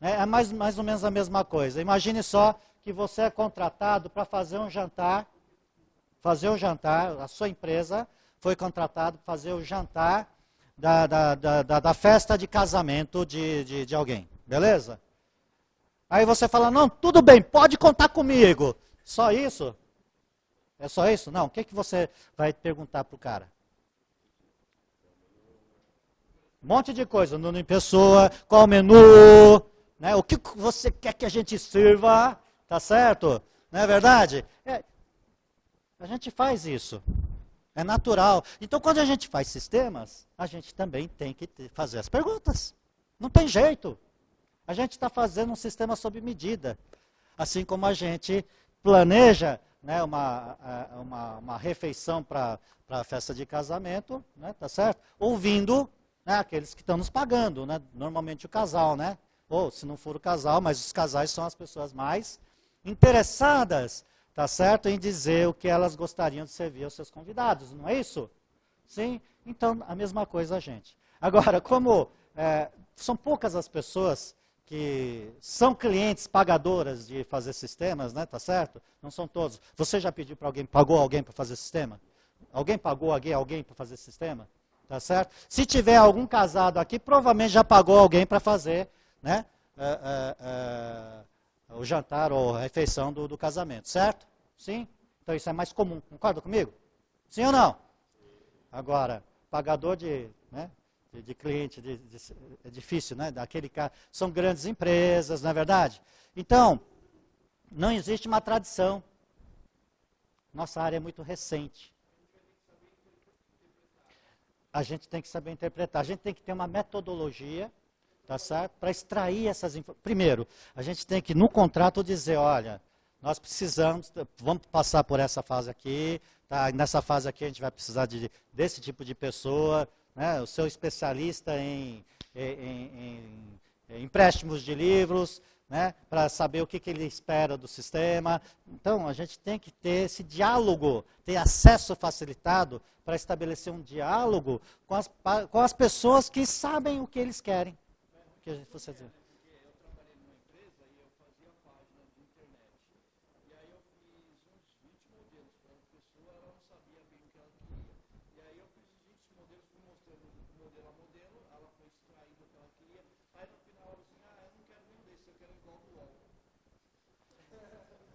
É mais ou menos a mesma coisa. Imagine só que você é contratado para fazer um jantar, a sua empresa foi contratada para fazer o jantar da festa de casamento de alguém, beleza? Aí você fala, não, tudo bem, pode contar comigo. Só isso? É só isso? Não, o que você vai perguntar para o cara? Um monte de coisa, nome em pessoa, qual o menu, né? O que você quer que a gente sirva, tá certo? Não é verdade? A gente faz isso, é natural. Então, quando a gente faz sistemas, a gente também tem que fazer as perguntas. Não tem jeito. A gente está fazendo um sistema sob medida. Assim como a gente planeja, né, uma refeição para a festa de casamento, né, tá certo? Ouvindo, né, aqueles que estão nos pagando, né, normalmente o casal, né? Ou se não for o casal, mas os casais são as pessoas mais interessadas, tá certo? Em dizer o que elas gostariam de servir aos seus convidados, não é isso? Sim? Então, a mesma coisa a gente. Agora, como são poucas as pessoas que são clientes pagadoras de fazer sistemas, né, tá certo? Não são todos. Você já pediu para alguém, pagou alguém para fazer sistema? Alguém pagou alguém para fazer sistema? Tá certo? Se tiver algum casado aqui, provavelmente já pagou alguém para fazer, né, o jantar ou a refeição do casamento, certo? Sim? Então isso é mais comum, concorda comigo? Sim ou não? Agora, pagador de cliente, é difícil, né? Daquele cara, são grandes empresas, não é verdade? Então, não existe uma tradição. Nossa área é muito recente. A gente tem que saber interpretar. A gente tem que ter uma metodologia, tá certo? Para extrair essas informações. Primeiro, a gente tem que, no contrato, dizer, olha, nós precisamos, vamos passar por essa fase aqui, tá? Nessa fase aqui a gente vai precisar desse tipo de pessoa, né? O seu especialista em empréstimos de livros, né? Para saber o que ele espera do sistema. Então, a gente tem que ter esse diálogo, ter acesso facilitado para estabelecer um diálogo com as pessoas que sabem o que eles querem. O que você diz?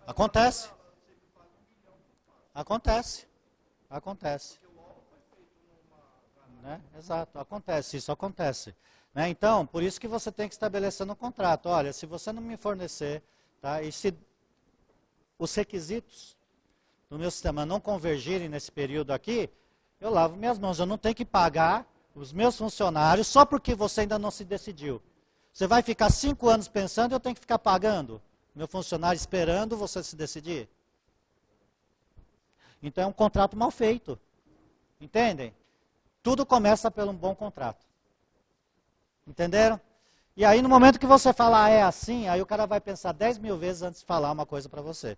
Acontece. Acontece. Acontece. Né? Exato, acontece, isso acontece. Né? Então, por isso que você tem que estabelecer no contrato, olha, se você não me fornecer, tá, e se os requisitos do meu sistema não convergirem nesse período aqui, eu lavo minhas mãos, eu não tenho que pagar os meus funcionários só porque você ainda não se decidiu. Você vai ficar 5 anos pensando e eu tenho que ficar pagando meu funcionário esperando você se decidir? Então é um contrato mal feito. Entendem? Tudo começa pelo um bom contrato. Entenderam? E aí no momento que você falar é assim, aí o cara vai pensar 10 mil vezes antes de falar uma coisa para você.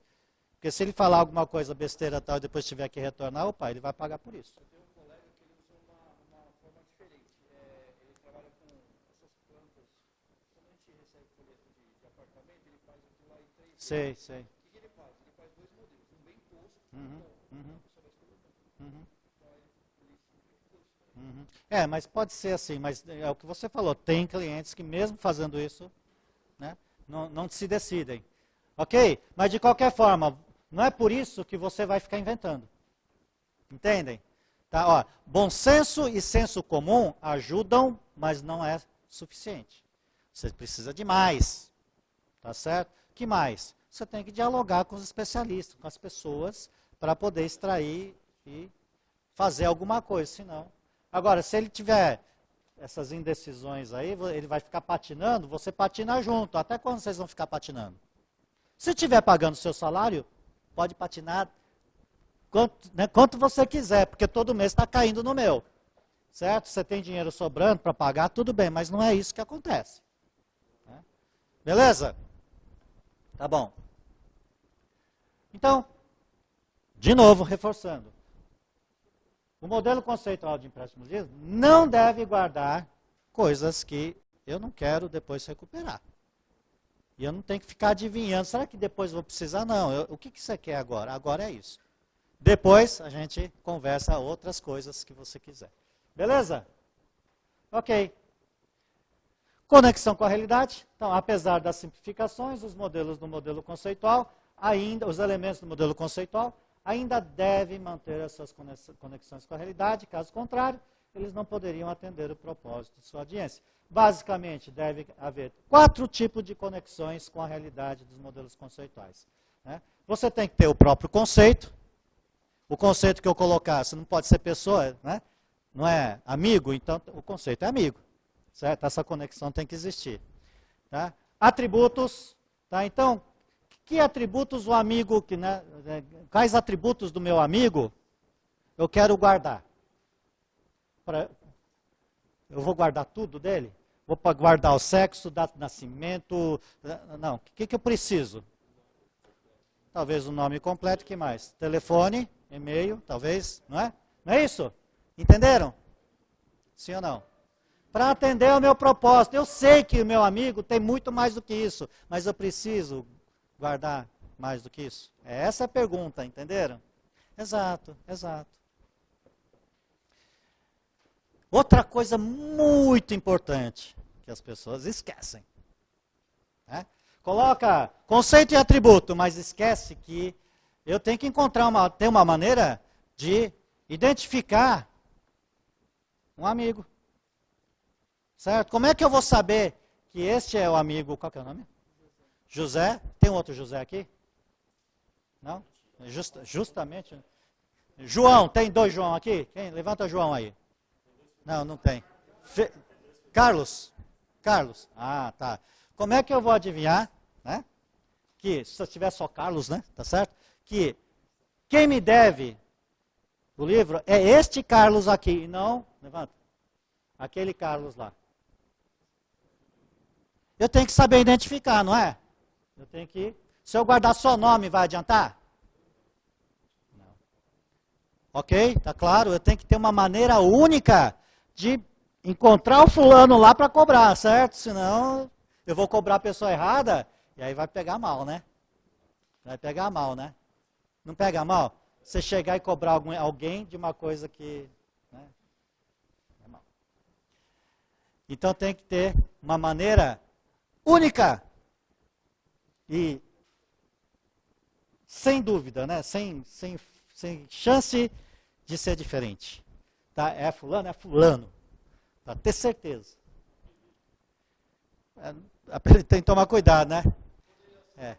Porque se ele falar alguma coisa besteira tal e depois tiver que retornar, opa, ele vai pagar por isso. Eu tenho um colega que ele usa uma forma diferente. Ele trabalha com essas plantas. Quando a gente recebe folheto de apartamento, ele faz aquilo lá em 3 vezes. Sei. O que ele faz? Ele faz 2 modelos. Um bem tosco e um bom. Mas pode ser assim, mas é o que você falou, tem clientes que mesmo fazendo isso, né, não se decidem. Ok? Mas de qualquer forma, não é por isso que você vai ficar inventando. Entendem? Tá? Ó, bom senso e senso comum ajudam, mas não é suficiente. Você precisa de mais. Tá certo? Que mais? Você tem que dialogar com os especialistas, com as pessoas, para poder extrair e fazer alguma coisa, senão. Agora, se ele tiver essas indecisões aí, ele vai ficar patinando, você patina junto. Até quando vocês vão ficar patinando? Se estiver pagando o seu salário, pode patinar quanto você quiser, porque todo mês está caindo no meu. Certo? Você tem dinheiro sobrando para pagar, tudo bem, mas não é isso que acontece. Né? Beleza? Tá bom. Então, de novo, reforçando. O modelo conceitual de empréstimos livres não deve guardar coisas que eu não quero depois recuperar. E eu não tenho que ficar adivinhando, será que depois vou precisar? Não, o que você quer agora? Agora é isso. Depois a gente conversa outras coisas que você quiser. Beleza? Ok. Conexão com a realidade. Então, apesar das simplificações, os modelos do modelo conceitual, os elementos do modelo conceitual, ainda devem manter essas conexões com a realidade. Caso contrário, eles não poderiam atender o propósito de sua audiência. Basicamente, deve haver 4 tipos de conexões com a realidade dos modelos conceituais. Né? Você tem que ter o próprio conceito. O conceito que eu colocar, você não pode ser pessoa, né? Não é amigo, então o conceito é amigo. Certo? Essa conexão tem que existir. Tá? Atributos. Tá? Então, que atributos o amigo, quais atributos do meu amigo eu quero guardar? Eu vou guardar tudo dele? Vou guardar o sexo, data de nascimento? Não. O que eu preciso? Talvez o nome completo, o que mais? Telefone, e-mail, talvez, não é? Não é isso? Entenderam? Sim ou não? Para atender ao meu propósito. Eu sei que o meu amigo tem muito mais do que isso, mas eu preciso guardar mais do que isso? Essa é a pergunta, entenderam? Exato, exato. Outra coisa muito importante que as pessoas esquecem. Né? Coloca conceito e atributo, mas esquece que eu tenho que ter uma maneira de identificar um amigo. Certo? Como é que eu vou saber que este é o amigo? Qual que é o nome? José? Tem outro José aqui? Não? Justamente. João, tem 2 João aqui? Quem? Levanta João aí. Não, não tem. Carlos? Carlos? Ah, tá. Como é que eu vou adivinhar, né? Que, se eu tiver só Carlos, né? Tá certo? Que quem me deve o livro é este Carlos aqui, e não, levanta, aquele Carlos lá. Eu tenho que saber identificar, não é? Eu tenho que... Se eu guardar só nome, vai adiantar? Não. Ok? Tá claro? Eu tenho que ter uma maneira única de encontrar o fulano lá para cobrar, certo? Senão eu vou cobrar a pessoa errada e aí vai pegar mal, né? Vai pegar mal, né? Não pega mal? Você chegar e cobrar alguém de uma coisa que... Né? É mal. Então tem que ter uma maneira única e sem dúvida, né? Sem chance de ser diferente. Tá? É fulano? É fulano. Para ter certeza. Tem que tomar cuidado, né? É.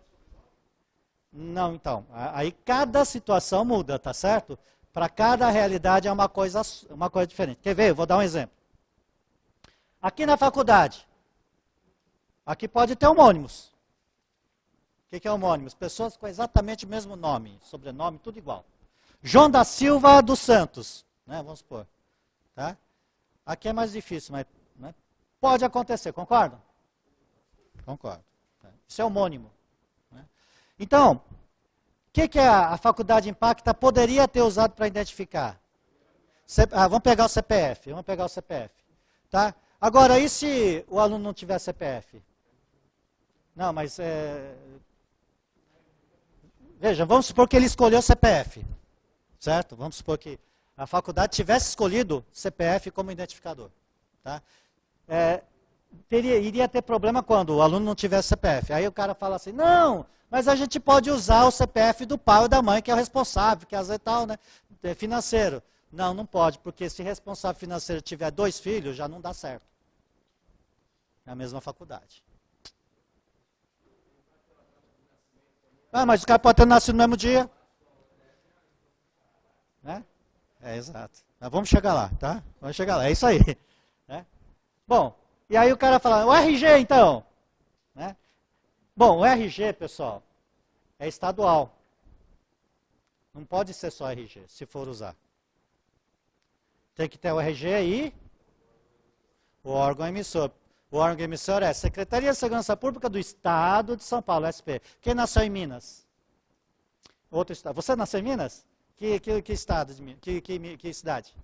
Não, então. Aí cada situação muda, tá certo? Para cada realidade é uma coisa diferente. Quer ver? Eu vou dar um exemplo. Aqui na faculdade. Aqui pode ter homônimos. O que é homônimos? Pessoas com exatamente o mesmo nome, sobrenome, tudo igual. João da Silva dos Santos, né, vamos supor. Tá? Aqui é mais difícil, mas né, pode acontecer, concordam? Concordo. Isso é homônimo. Né? Então, o que a Faculdade Impacta poderia ter usado para identificar? Vamos pegar o CPF. Tá? Agora, e se o aluno não tiver CPF? Não, mas... Veja, vamos supor que ele escolheu CPF. Certo? Vamos supor que a faculdade tivesse escolhido CPF como identificador. Tá? Iria ter problema quando o aluno não tivesse CPF. Aí o cara fala assim, não, mas a gente pode usar o CPF do pai ou da mãe, que é o responsável, que é tal, né? Financeiro. Não, não pode, porque se responsável financeiro tiver 2 filhos, já não dá certo. É a mesma faculdade. Ah, mas o cara pode ter nascido no mesmo dia. Né? Exato. Mas vamos chegar lá, tá? Vamos chegar lá, é isso aí. Né? Bom, e aí o cara fala, o RG então? Né? Bom, o RG, pessoal, é estadual. Não pode ser só RG, se for usar. Tem que ter o RG e o órgão emissor. O órgão emissor é Secretaria de Segurança Pública do Estado de São Paulo, SP. Quem nasceu em Minas? Outro estado. Você nasceu em Minas? Que estado? Que cidade?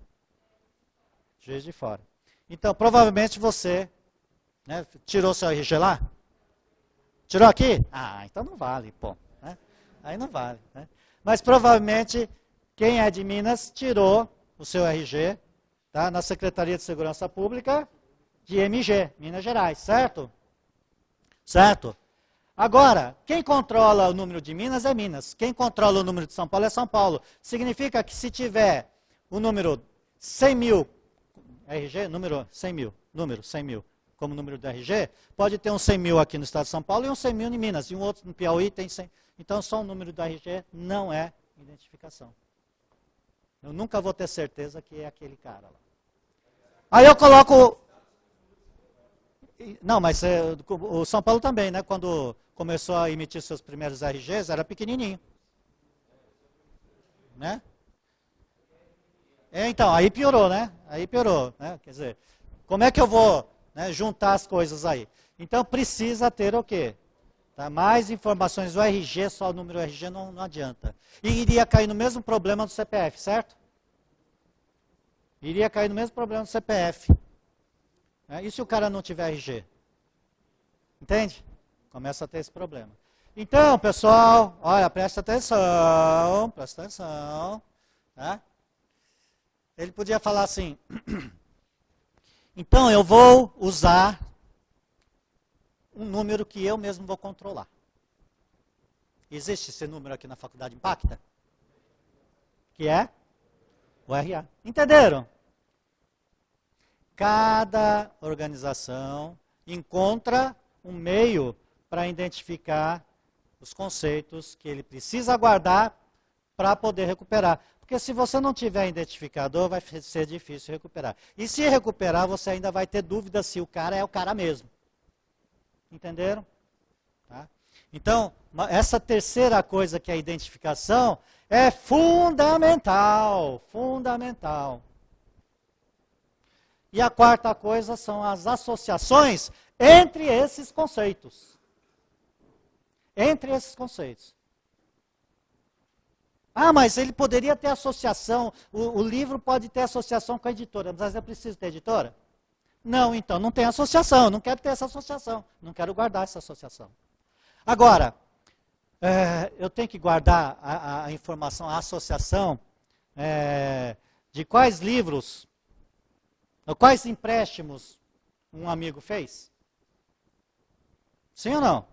Juiz de Fora. Então, provavelmente você, né, tirou seu RG lá? Tirou aqui? Ah, então não vale, pô. Né? Aí não vale. Né? Mas provavelmente quem é de Minas tirou o seu RG, tá, na Secretaria de Segurança Pública de MG, Minas Gerais, certo? Certo? Agora, quem controla o número de Minas é Minas. Quem controla o número de São Paulo é São Paulo. Significa que se tiver o número 100 mil, RG, número 100 mil, como número do RG, pode ter um 100 mil aqui no estado de São Paulo e um 100 mil em Minas. E um outro no Piauí tem 100. Então, só o número do RG não é identificação. Eu nunca vou ter certeza que é aquele cara lá. Aí eu coloco... Não, mas o São Paulo também, né? Quando começou a emitir seus primeiros RGs, era pequenininho. Né? Então, aí piorou, né? Aí piorou, né? Quer dizer, como é que eu vou, né, juntar as coisas aí? Então, precisa ter o quê? Tá? Mais informações. O RG, só o número RG não adianta. E iria cair no mesmo problema do CPF, certo? Iria cair no mesmo problema do CPF. E se o cara não tiver RG? Entende? Começa a ter esse problema. Então, pessoal, olha, presta atenção. Tá? Ele podia falar assim, então eu vou usar um número que eu mesmo vou controlar. Existe esse número aqui na Faculdade Impacta? Que é o RA. Entenderam? Cada organização encontra um meio para identificar os conceitos que ele precisa guardar para poder recuperar. Porque se você não tiver identificador, vai ser difícil recuperar. E se recuperar, você ainda vai ter dúvida se o cara é o cara mesmo. Entenderam? Tá? Então, essa terceira coisa que é a identificação é fundamental. Fundamental. E a quarta coisa são as associações entre esses conceitos. Entre esses conceitos. Ah, mas ele poderia ter associação, o livro pode ter associação com a editora, mas é preciso ter editora? Não, então, não tem associação, eu não quero ter essa associação, não quero guardar essa associação. Agora, eu tenho que guardar a informação, a associação de quais livros, ou quais empréstimos um amigo fez? Sim ou não?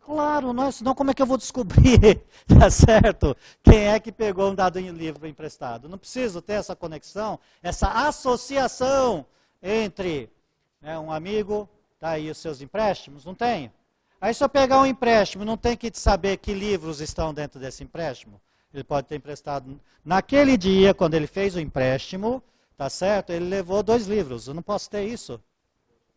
Claro, senão como é que eu vou descobrir, tá certo? Quem é que pegou um dado livro emprestado? Não preciso ter essa conexão, essa associação entre um amigo, tá aí os seus empréstimos, não tenho. Aí se eu pegar um empréstimo, não tem que saber que livros estão dentro desse empréstimo. Ele pode ter emprestado naquele dia, quando ele fez o empréstimo, tá certo? Ele levou 2 livros, eu não posso ter isso.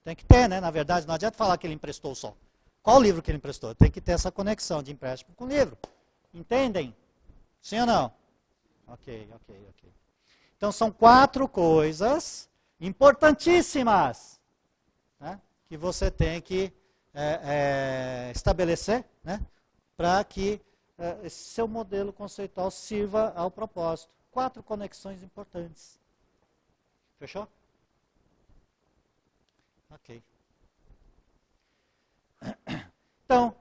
Tem que ter, né? Na verdade, não adianta falar que ele emprestou só. Qual livro que ele emprestou? Tem que ter essa conexão de empréstimo com livro. Entendem? Sim ou não? Ok. Então, são 4 coisas importantíssimas, né, que você tem que estabelecer, né, para que esse seu modelo conceitual sirva ao propósito. 4 conexões importantes. Fechou? Ok. Então,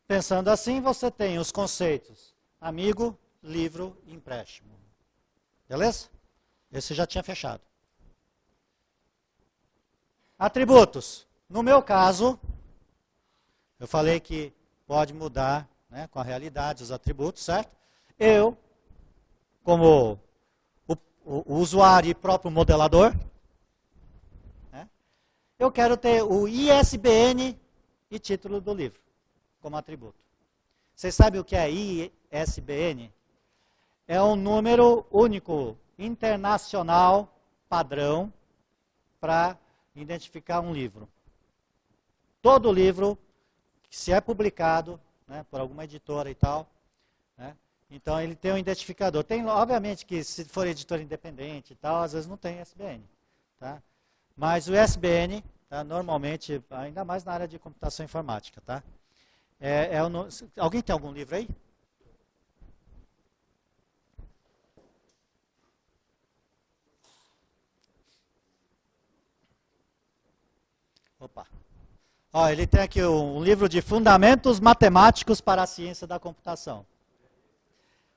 pensando assim, você tem os conceitos amigo, livro e empréstimo. Beleza? Esse já tinha fechado. Atributos. No meu caso, eu falei que pode mudar, né, com a realidade os atributos, certo? Eu, como o usuário e próprio modelador, né, eu quero ter o ISBN e título do livro como atributo. Vocês sabem o que é ISBN? É um número único, internacional, padrão, para identificar um livro. Todo livro, se é publicado, né, por alguma editora e tal, né, Então ele tem um identificador. Tem, obviamente que se for editor independente e tal, às vezes não tem ISBN. Tá? Mas o ISBN, tá, normalmente, ainda mais na área de computação informática. Tá? Alguém tem algum livro aí? Opa. Ó, ele tem aqui um livro de Fundamentos Matemáticos para a Ciência da Computação,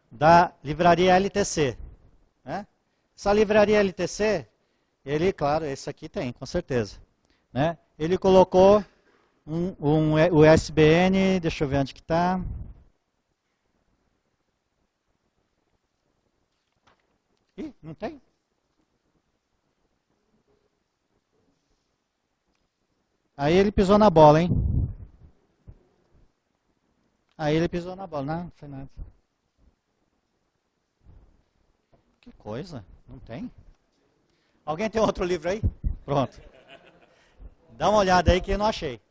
da livraria LTC. Né? Essa livraria LTC, ele, claro, esse aqui tem, com certeza. Né? Ele colocou o ISBN, deixa eu ver onde que está. Ih, não tem? Aí ele pisou na bola, hein? Aí ele pisou na bola. Não, não foi nada. Que coisa, não tem? Alguém tem outro livro aí? Pronto. Dá uma olhada aí que eu não achei.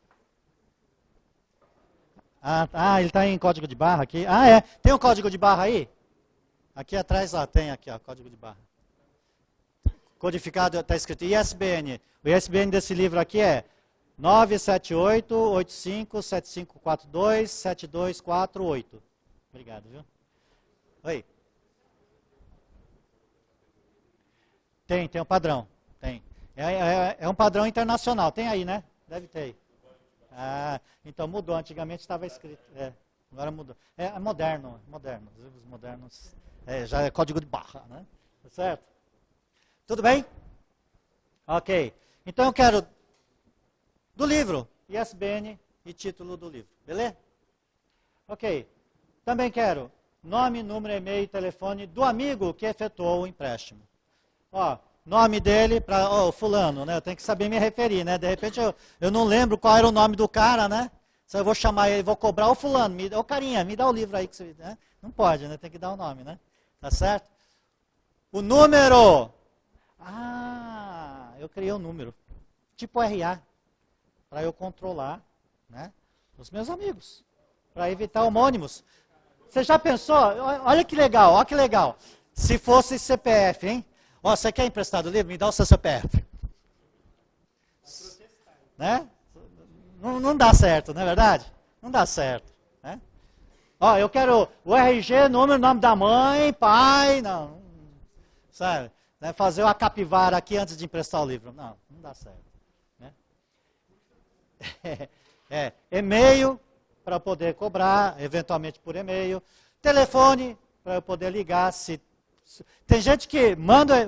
Ele está em código de barra aqui. Ah, é. Tem um código de barra aí? Aqui atrás, tem aqui, ó, código de barra. Codificado, está escrito ISBN. O ISBN desse livro aqui é 978-85-7542-7248. Obrigado, viu? Oi. Tem um padrão. Tem. É um padrão internacional. Tem aí, né? Deve ter aí. Então mudou. Antigamente estava escrito. Agora mudou. É moderno. Os livros modernos. Já é código de barra, né? Tá certo? Tudo bem? Ok. Então eu quero do livro, ISBN e título do livro. Beleza? Ok. Também quero nome, número, e-mail e telefone do amigo que efetuou o empréstimo. Ó, nome dele para o fulano, né? Eu tenho que saber me referir, né? De repente eu não lembro qual era o nome do cara, né? Se eu vou chamar ele, vou cobrar o fulano, ô carinha, me dá o livro aí que você, né? Não pode, né? Tem que dar o nome, né? Tá certo? O número. Eu criei um número. Tipo RA. Para eu controlar, né, os meus amigos. Para evitar homônimos. Você já pensou? Olha que legal, olha que legal. Se fosse CPF, hein? Ó, você quer emprestar do livro? Me dá o seu CPF. Né? Não dá certo, não é verdade? Não dá certo. Né? Ó, eu quero o RG, número, nome da mãe, pai, não. Sabe? Né? Fazer uma capivara aqui antes de emprestar o livro. Não dá certo. E-mail para poder cobrar, eventualmente por e-mail. Telefone para eu poder ligar. Tem gente que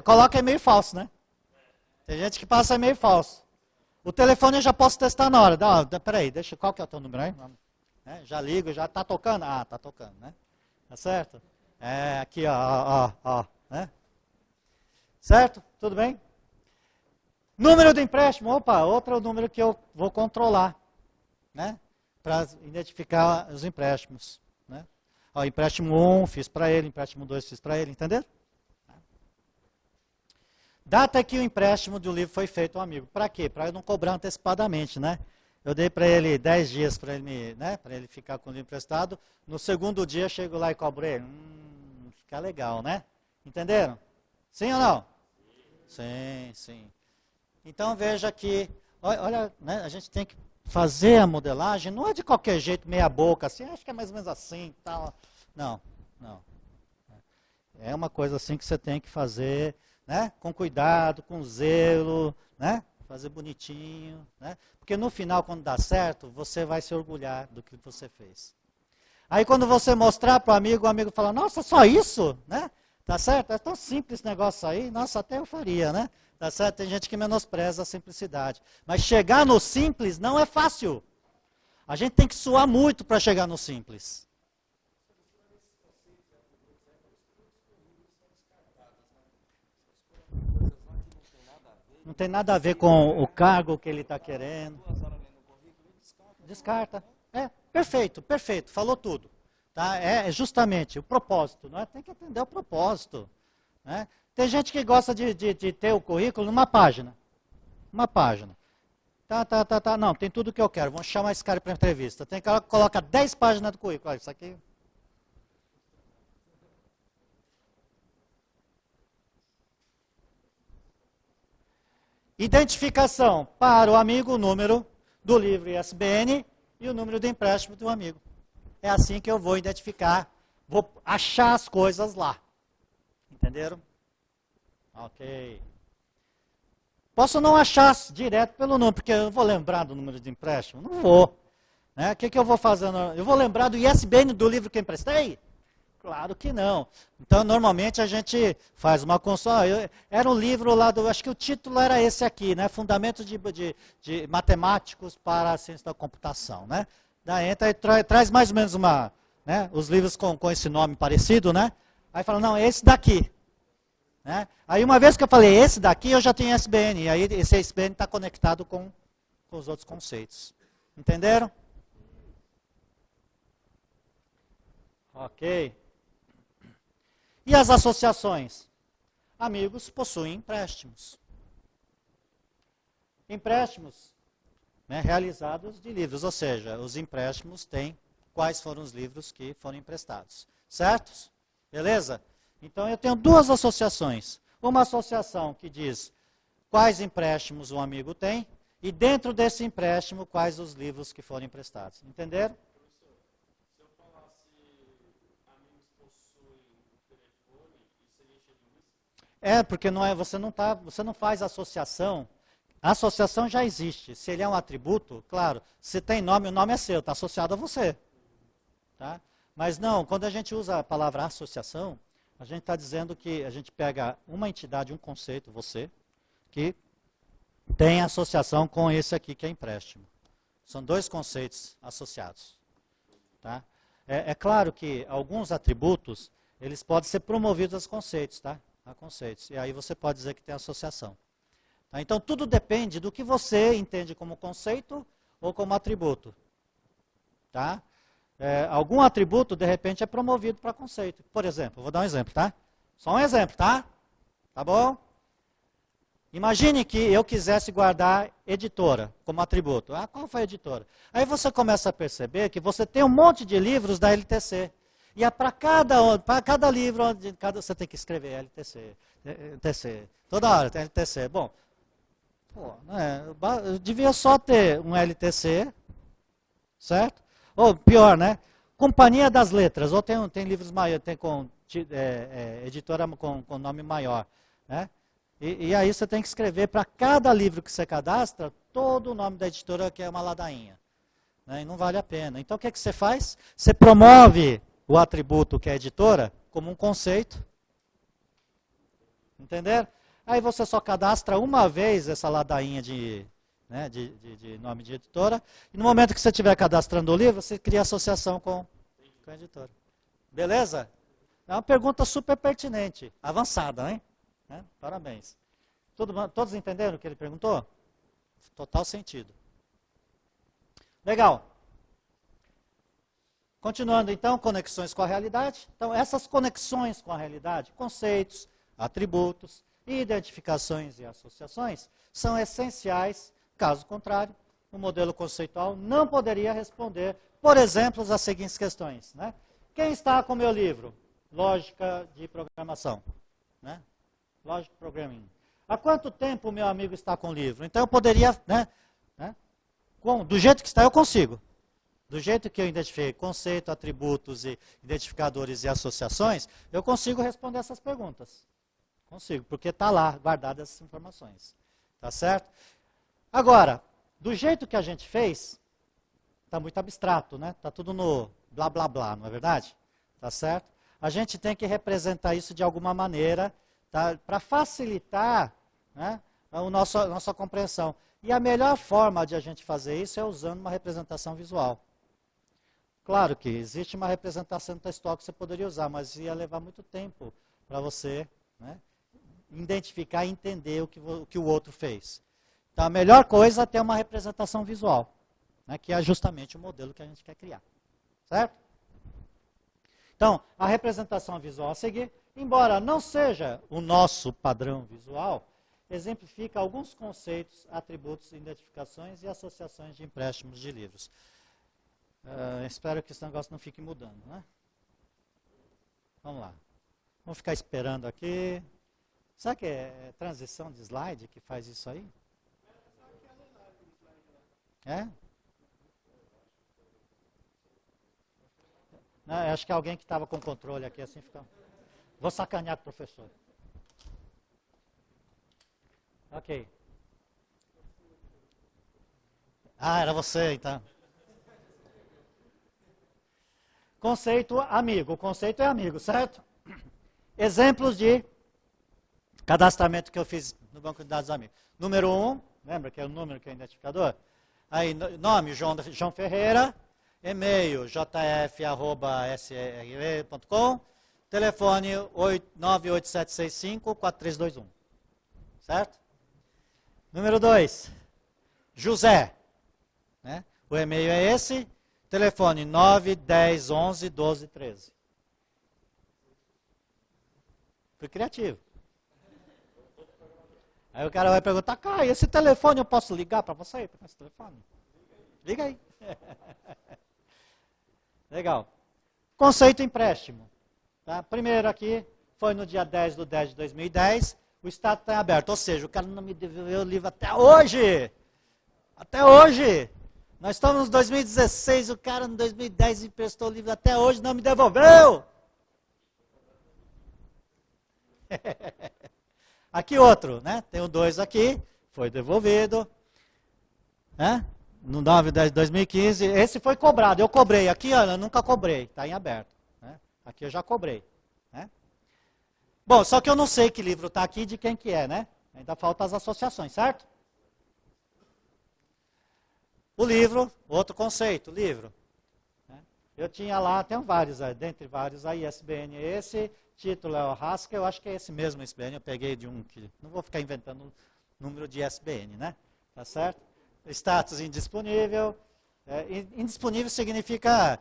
coloca e-mail falso, né? Tem gente que passa e-mail falso. O telefone eu já posso testar na hora. Peraí, qual que é o teu número aí? Já ligo, já está tocando? Está tocando, né? Tá certo? Aqui, ó. Né? Certo? Tudo bem? Número do empréstimo, outro número que eu vou controlar, né? Para identificar os empréstimos. Né? Empréstimo 1 fiz para ele, empréstimo 2 fiz para ele, entendeu? Data que o empréstimo do livro foi feito ao amigo. Para quê? Para eu não cobrar antecipadamente, né? Eu dei para ele 10 dias para ele, né? Para ele ficar com o livro emprestado. No segundo dia, eu chego lá e cobro ele. Fica legal, né? Entenderam? Sim ou não? Sim. Então veja que, olha, né, a gente tem que fazer a modelagem, não é de qualquer jeito, meia boca, assim, acho que é mais ou menos assim, tal. Não. É uma coisa assim que você tem que fazer, né, com cuidado, com zelo, né, fazer bonitinho, né, porque no final, quando dá certo, você vai se orgulhar do que você fez. Aí quando você mostrar para o amigo fala, nossa, só isso, né, tá certo? É tão simples esse negócio aí, nossa, até eu faria, né? Tá certo? Tem gente que menospreza a simplicidade. Mas chegar no simples não é fácil. A gente tem que suar muito para chegar no simples. Não tem nada a ver com o cargo que ele está querendo. Descarta. Perfeito. Falou tudo. Tá? É justamente o propósito. Não é? Tem que atender ao propósito. Né? Tem gente que gosta de ter o currículo numa página. Uma página. Tá. Não, tem tudo que eu quero. Vamos chamar esse cara para entrevista. Tem cara que coloca 10 páginas do currículo. Olha, isso aqui. Identificação para o amigo, o número do livro ISBN e o número do empréstimo do amigo. É assim que eu vou identificar, vou achar as coisas lá. Entenderam? Ok. Posso não achar direto pelo número, porque eu vou lembrar do número de empréstimo? Não vou. Né? O que eu vou fazer? Eu vou lembrar do ISBN do livro que eu emprestei? Claro que não. Então, normalmente, a gente faz uma consulta. Era um livro lá, acho que o título era esse aqui, né? Fundamentos de Matemáticos para a Ciência da Computação. Né? Daí entra e traz mais ou menos né? Os livros com esse nome parecido, né? Aí fala, não, é esse daqui. Né? Aí uma vez que eu falei, esse daqui eu já tenho ISBN. E aí esse ISBN está conectado com os outros conceitos. Entenderam? Ok. E as associações? Amigos possuem empréstimos. Empréstimos, né, realizados de livros, ou seja, os empréstimos têm quais foram os livros que foram emprestados. Certo? Beleza? Então eu tenho duas associações. Uma associação que diz quais empréstimos um amigo tem e dentro desse empréstimo quais os livros que foram emprestados. Entenderam? Porque não é, você não faz associação. A associação já existe. Se ele é um atributo, claro, se tem nome, o nome é seu, está associado a você. Tá? Mas não, quando a gente usa a palavra associação, a gente está dizendo que a gente pega uma entidade, um conceito, você, que tem associação com esse aqui que é empréstimo. São dois conceitos associados. Tá? É claro que alguns atributos, eles podem ser promovidos a conceitos, tá? A conceitos. E aí você pode dizer que tem associação. Tá? Então, tudo depende do que você entende como conceito ou como atributo. Tá? Algum atributo, de repente, é promovido para conceito. Por exemplo, vou dar um exemplo, tá? Só um exemplo, tá? Tá bom? Imagine que eu quisesse guardar editora como atributo. Qual foi a editora? Aí você começa a perceber que você tem um monte de livros da LTC. E para cada livro, você tem que escrever LTC. Toda hora tem LTC. Bom, eu devia só ter um LTC, certo? Ou pior, né? Companhia das Letras. Ou tem livros maiores, tem editora com nome maior. Né? E aí você tem que escrever para cada livro que você cadastra, todo o nome da editora que é uma ladainha. Né? E não vale a pena. Então o que você faz? Você promove o atributo que é editora como um conceito. Entenderam? Aí você só cadastra uma vez essa ladainha de nome de editora. E no momento que você estiver cadastrando o livro, você cria associação com a editora. Beleza? É uma pergunta super pertinente. Avançada, hein? Parabéns. Todos entenderam o que ele perguntou? Total sentido. Legal. Continuando então, conexões com a realidade. Então, essas conexões com a realidade, conceitos, atributos, identificações e associações, são essenciais. Caso contrário, o modelo conceitual não poderia responder, por exemplo, as seguintes questões. Né? Quem está com o meu livro? Lógica de programação. Né? Logic Programming. Há quanto tempo o meu amigo está com o livro? Então eu poderia, do jeito que está, eu consigo. Do jeito que eu identifiquei conceito, atributos, e identificadores e associações, eu consigo responder essas perguntas. Consigo, porque está lá, guardadas essas informações. Tá certo? Agora, do jeito que a gente fez, está muito abstrato, né? Está tudo no blá, blá, blá, não é verdade? Tá certo? A gente tem que representar isso de alguma maneira, tá? Para facilitar, né, a nossa compreensão. E a melhor forma de a gente fazer isso é usando uma representação visual. Claro que existe uma representação textual que você poderia usar, mas ia levar muito tempo para você, né, identificar e entender o que o outro fez. Então, a melhor coisa é ter uma representação visual, né, que é justamente o modelo que a gente quer criar. Certo? Então, a representação visual a seguir, embora não seja o nosso padrão visual, exemplifica alguns conceitos, atributos, identificações e associações de empréstimos de livros. Espero que esse negócio não fique mudando, né? Vamos lá. Vamos ficar esperando aqui. Será que é transição de slide que faz isso aí? É? Não, acho que é alguém que estava com controle aqui, assim fica. Vou sacanear com o professor. Ok. Ah, era você, então. Conceito amigo. O conceito é amigo, certo? Exemplos de cadastramento que eu fiz no banco de dados amigos. Número 1, lembra que é o número que é o identificador? Aí, nome, João Ferreira. E-mail, jf@srv.com. Telefone 98765-4321. Certo? Número 2, José. Né? O e-mail é esse. Telefone 910 11 12 13. Fui criativo. Aí o cara vai perguntar, cara, esse telefone eu posso ligar para você? Esse telefone? Liga aí. Legal. Conceito empréstimo. Tá? Primeiro aqui, foi no dia 10/10/2010, o Estado está aberto. Ou seja, o cara não me devolveu o livro até hoje. Até hoje. Nós estamos em 2016, o cara em 2010 emprestou o livro até hoje, não me devolveu. Aqui outro, né? Tem o 2 aqui, foi devolvido. Né? No 9/10/2015, esse foi cobrado, eu cobrei. Aqui, olha, eu nunca cobrei, está em aberto. Né? Aqui eu já cobrei. Né? Bom, só que eu não sei que livro está aqui e de quem que é, né? Ainda faltam as associações, certo? O livro, outro conceito, livro. Né? Eu tinha lá, tem vários, dentre vários aí, ISBN esse, título é o Haskell, eu acho que é esse mesmo ISBN, eu peguei de um que, não vou ficar inventando número de ISBN, né? Tá certo? Status indisponível. Indisponível significa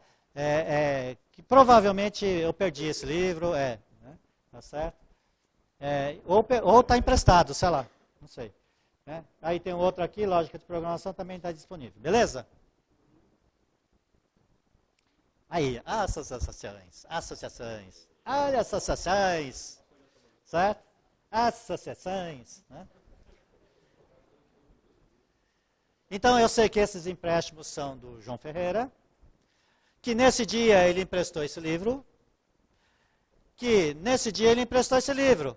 que provavelmente eu perdi esse livro, né? Tá certo? Ou está emprestado, sei lá, não sei. Né? Aí tem outro aqui, lógica de programação, também está disponível. Beleza? Aí, associações. Olha, associações. Certo? Associações. Né? Então, eu sei que esses empréstimos são do João Ferreira, que nesse dia ele emprestou esse livro,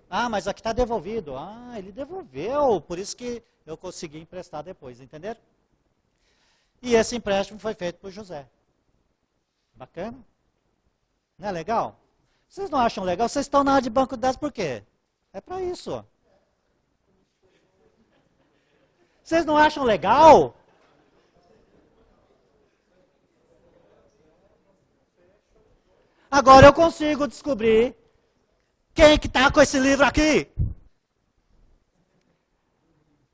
Ah, mas aqui está devolvido. Ah, ele devolveu, por isso que eu consegui emprestar depois, entenderam? E esse empréstimo foi feito por José. Bacana? Não é legal? Vocês não acham legal? Vocês estão na área de banco de dados por quê? É para isso. Vocês não acham legal? Agora eu consigo descobrir quem que está com esse livro aqui.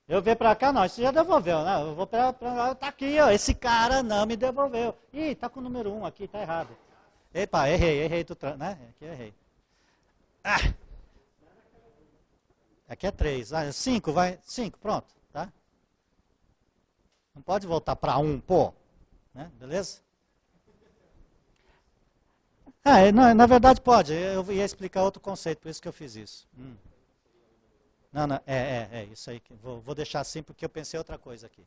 Eu venho para cá, não, isso já devolveu, né? Eu vou para lá, tá aqui, ó, esse cara não me devolveu. Ih, tá com o número 1 aqui, tá errado. Epa, errei, né? Aqui eu errei. Ah! Aqui é 3, 5, vai, 5, pronto, tá? Não pode voltar para 1, pô, né? Beleza? Na verdade pode, eu ia explicar outro conceito, por isso que eu fiz isso. Não, isso aí. Vou deixar assim porque eu pensei outra coisa aqui.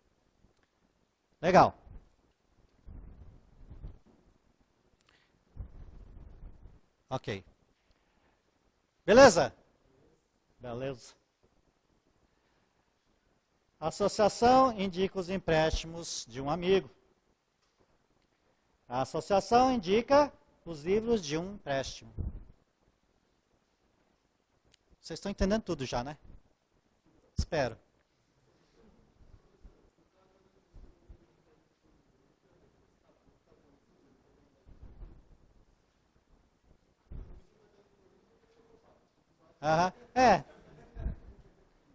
Legal. Ok. Beleza? Beleza. A associação indica os empréstimos de um amigo. A associação indica os livros de um empréstimo. Vocês estão entendendo tudo já, né? Espero.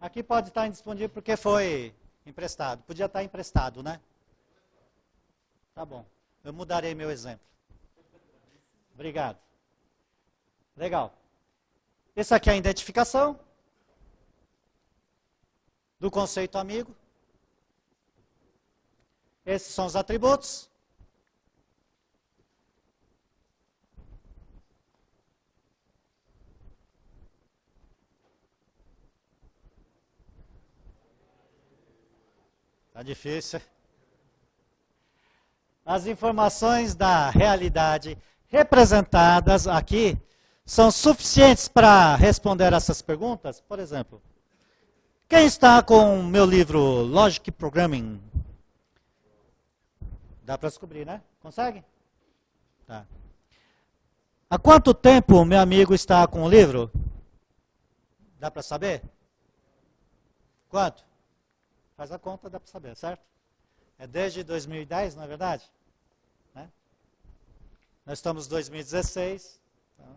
Aqui pode estar indisponível porque foi emprestado. Podia estar emprestado, né? Tá bom. Eu mudarei meu exemplo. Obrigado. Legal. Esse aqui é a identificação do conceito amigo. Esses são os atributos. Tá difícil. as informações da realidade representadas aqui são suficientes para responder essas perguntas? Por exemplo, quem está com o meu livro Logic Programming? Dá para descobrir, né? Consegue? Tá. Há quanto tempo meu amigo está com o livro? Dá para saber? Quanto? Faz a conta, dá para saber, certo? É desde 2010, não é verdade? Né? Nós estamos em 2016. Então,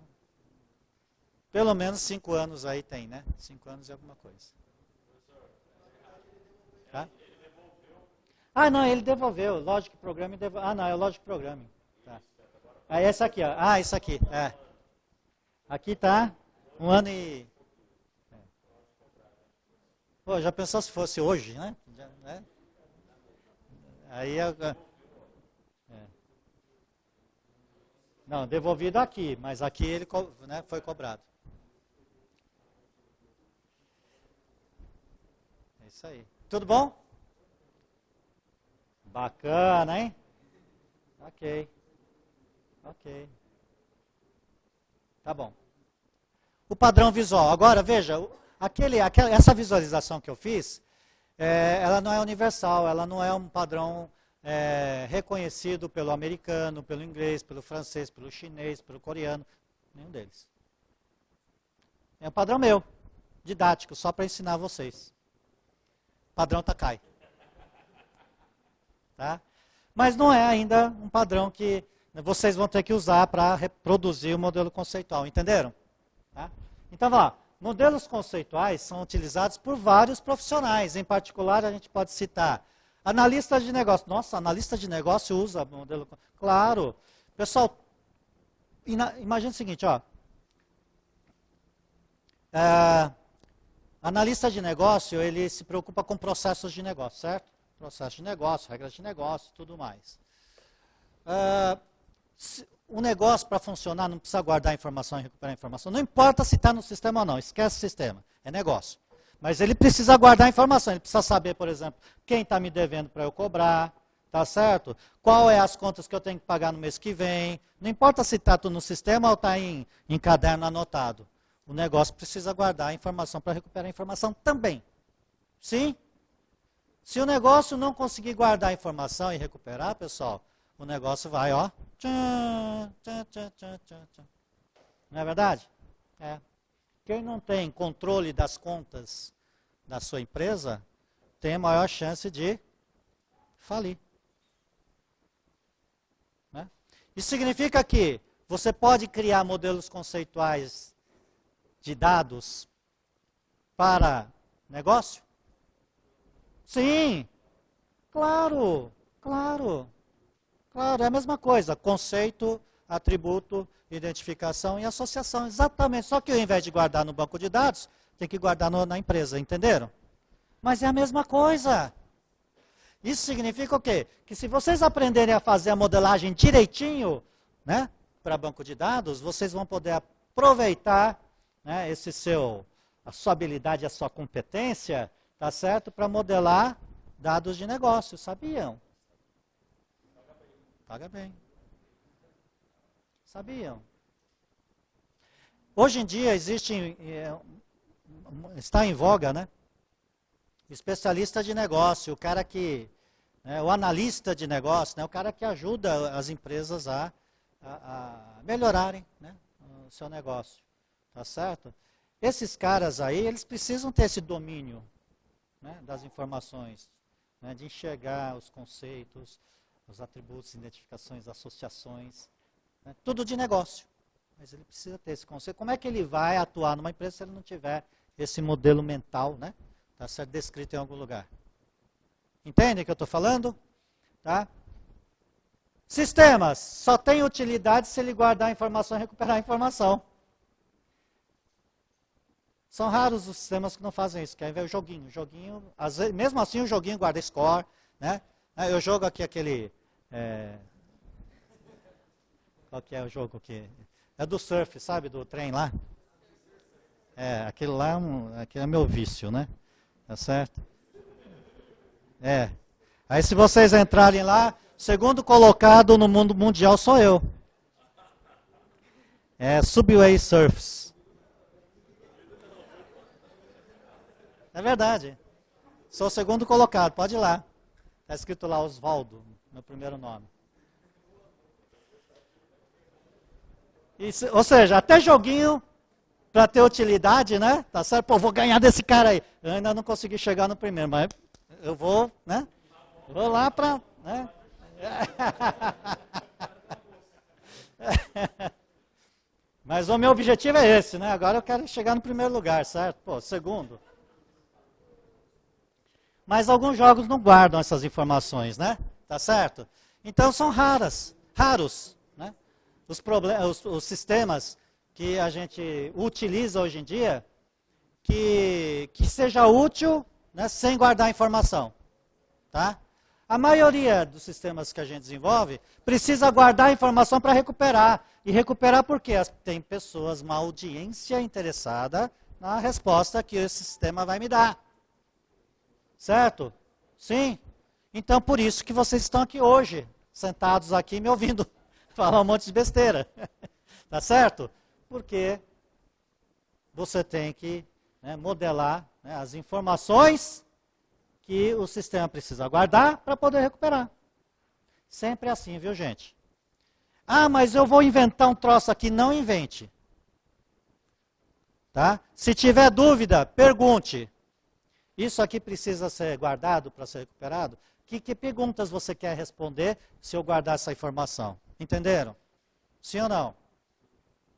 pelo menos 5 anos aí tem, né? 5 anos e alguma coisa. Tá? Ah, não, ele devolveu. Logic Programming devolveu. Ah, não, é o Logic Programming. Tá. Aí essa aqui, ó. Ah, isso aqui. É. Aqui tá 1 ano e... Pô, já pensou se fosse hoje, né? Aí não, devolvido aqui, mas aqui ele, né, foi cobrado. É isso aí. Tudo bom? Bacana, hein? Ok. Ok. Tá bom. O padrão visual. Agora, veja, essa visualização que eu fiz, ela não é universal, ela não é um padrão reconhecido pelo americano, pelo inglês, pelo francês, pelo chinês, pelo coreano, nenhum deles. É um padrão meu, didático, só para ensinar vocês. Padrão Takai. Tá? Mas não é ainda um padrão que vocês vão ter que usar para reproduzir o modelo conceitual, entenderam? Tá? Então, vamos lá. Modelos conceituais são utilizados por vários profissionais. Em particular, a gente pode citar analista de negócio. Nossa, analista de negócio usa modelo... Claro. Pessoal, imagine o seguinte, ó. Analista de negócio, ele se preocupa com processos de negócio, certo? Processo de negócio, regras de negócio, tudo mais. O negócio, para funcionar, não precisa guardar informação e recuperar informação. Não importa se está no sistema ou não, esquece o sistema, é negócio. Mas ele precisa guardar informação, ele precisa saber, por exemplo, quem está me devendo para eu cobrar, tá certo? Qual é as contas que eu tenho que pagar no mês que vem. Não importa se está no sistema ou está em caderno anotado. O negócio precisa guardar a informação para recuperar a informação também. Sim? Se o negócio não conseguir guardar a informação e recuperar, pessoal, o negócio vai, ó. Não é verdade? É. Quem não tem controle das contas da sua empresa, tem a maior chance de falir. Né? Isso significa que você pode criar modelos conceituais de dados para negócio? Sim, claro, claro. Claro, é a mesma coisa, conceito, atributo, identificação e associação, exatamente. Só que ao invés de guardar no banco de dados, tem que guardar na empresa, entenderam? Mas é a mesma coisa. Isso significa o quê? Que se vocês aprenderem a fazer a modelagem direitinho, né, para banco de dados, vocês vão poder aproveitar, né, a sua habilidade, a sua competência, tá certo? Para modelar dados de negócio, sabiam? Paga bem. Sabiam? Hoje em dia está em voga, né? Especialista de negócio, o cara que, o analista de negócio, né? O cara que ajuda as empresas a melhorarem, né, o seu negócio. Tá certo? Esses caras aí, eles precisam ter esse domínio, né, das informações, né, de enxergar os conceitos, os atributos, identificações, associações, né, tudo de negócio. Mas ele precisa ter esse conceito. Como é que ele vai atuar numa empresa se ele não tiver esse modelo mental, né, tá certo, descrito em algum lugar? Entende o que eu estou falando? Tá? Sistemas só tem utilidade se ele guardar a informação e recuperar a informação. São raros os sistemas que não fazem isso, querem ver o joguinho. Às vezes, mesmo assim o joguinho guarda score, né? Eu jogo aqui aquele... qual que é o jogo aqui? É do surf, sabe? Do trem lá. Aquele lá aquele é meu vício, né? Tá certo? Aí se vocês entrarem lá, Segundo colocado no mundo mundial sou eu. É Subway Surfers. É verdade. Sou o segundo colocado, pode ir lá. Está escrito lá Osvaldo, meu primeiro nome. Isso, ou seja, até joguinho para ter utilidade, né? Tá certo? Pô, vou ganhar desse cara aí. Eu ainda não consegui chegar no primeiro, mas eu vou, né? Vou lá para, né? Mas o meu objetivo é esse, né? Agora eu quero chegar no primeiro lugar, certo? Pô, segundo. Mas alguns jogos não guardam essas informações, né? Tá certo? Então são raros, né? Os sistemas que a gente utiliza hoje em dia, que seja útil, né, sem guardar informação, tá? A maioria dos sistemas que a gente desenvolve precisa guardar a informação para recuperar. E recuperar por quê? Tem pessoas, uma audiência interessada na resposta que esse sistema vai me dar. Certo? Sim? Então, por isso que vocês estão aqui hoje, sentados aqui me ouvindo falar um monte de besteira. Tá certo? Porque você tem que, né, modelar, né, as informações que o sistema precisa guardar para poder recuperar. Sempre assim, viu, gente? Ah, mas eu vou inventar um troço aqui. Não invente. Tá? Se tiver dúvida, pergunte. Isso aqui precisa ser guardado para ser recuperado? Que perguntas você quer responder se eu guardar essa informação? Entenderam? Sim ou não?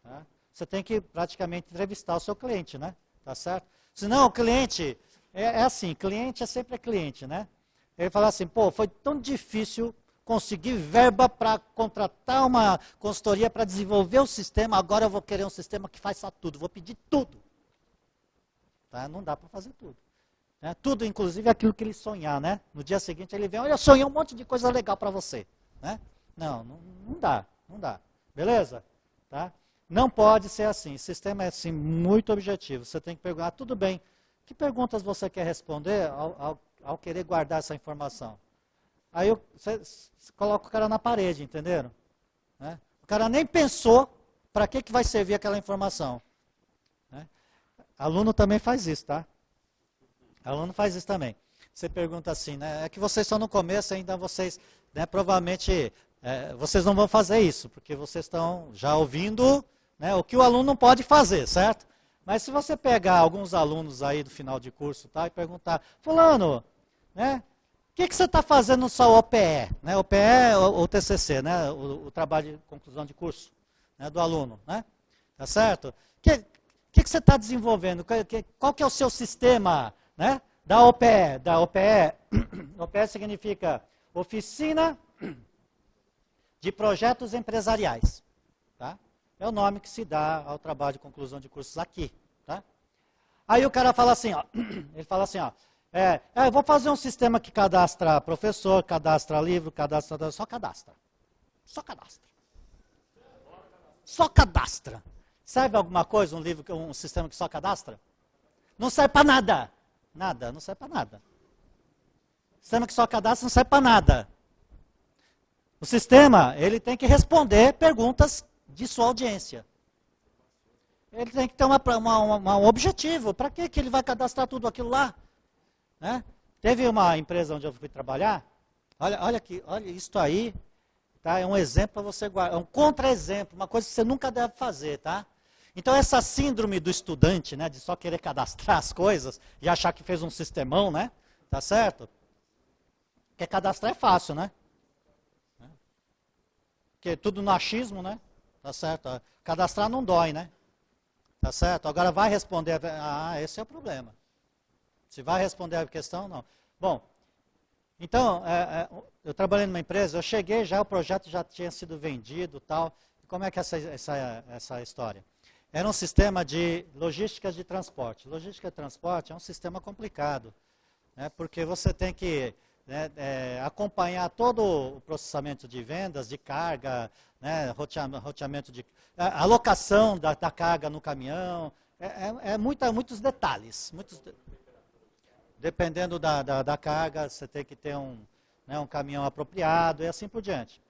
Tá? Você tem que praticamente entrevistar o seu cliente, né? Tá certo? Senão o cliente, é assim, cliente é sempre cliente, né? Ele fala assim, pô, foi tão difícil conseguir verba para contratar uma consultoria para desenvolver o sistema, agora eu vou querer um sistema que faça tudo, vou pedir tudo. Tá? Não dá para fazer tudo. Né? Tudo, inclusive aquilo que ele sonhar, né? No dia seguinte ele vem, olha, eu sonhei um monte de coisa legal para você. Né? Não dá, não dá. Beleza? Tá? Não pode ser assim. O sistema é assim, muito objetivo. Você tem que perguntar, tudo bem, que perguntas você quer responder ao querer guardar essa informação? Aí você coloca o cara na parede, entenderam? Né? O cara nem pensou para que vai servir aquela informação. Né? Aluno também faz isso, tá? Aluno faz isso também. Você pergunta assim, né? É que vocês estão no começo ainda, vocês, né, provavelmente, vocês não vão fazer isso, porque vocês estão já ouvindo, né, o que o aluno não pode fazer, certo? Mas se você pegar alguns alunos aí do final de curso, tá, e perguntar, fulano, né, o que você está fazendo no seu OPE? Né, OPE é o TCC, né, o trabalho de conclusão de curso, né, do aluno, né? Tá certo? O que você está desenvolvendo? Qual que é o seu sistema, né, da OPE? Da OPE, OPE significa Oficina de Projetos Empresariais. Tá? É o nome que se dá ao trabalho de conclusão de cursos aqui. Tá? Aí o cara fala assim, ó, ele fala assim, ó, eu vou fazer um sistema que cadastra professor, cadastra livro, só cadastra. Só cadastra. Só cadastra. Serve alguma coisa um sistema que só cadastra? Não serve para nada. Nada, não serve para nada. Sistema que só cadastra não serve para nada. O sistema, ele tem que responder perguntas de sua audiência. Ele tem que ter um objetivo. Para que ele vai cadastrar tudo aquilo lá? Né? Teve uma empresa onde eu fui trabalhar. Olha aqui, olha isso aí. Tá? É um exemplo para você guardar. É um contra-exemplo, uma coisa que você nunca deve fazer, tá? Então essa síndrome do estudante, né, de só querer cadastrar as coisas e achar que fez um sistemão, né? Tá certo? Porque cadastrar é fácil, né? Porque tudo no achismo, né? Tá certo? Cadastrar não dói, né? Tá certo? Agora vai responder, esse é o problema. Se vai responder a questão, não. Bom, então, eu trabalhei numa empresa, eu cheguei já, o projeto já tinha sido vendido, tal. Como é que é essa história? Era um sistema de logística de transporte. Logística de transporte é um sistema complicado, né, porque você tem que, né, acompanhar todo o processamento de vendas, de carga, né, roteamento de alocação da carga no caminhão. Muitos detalhes. Dependendo da carga, você tem que ter né, um caminhão apropriado e assim por diante.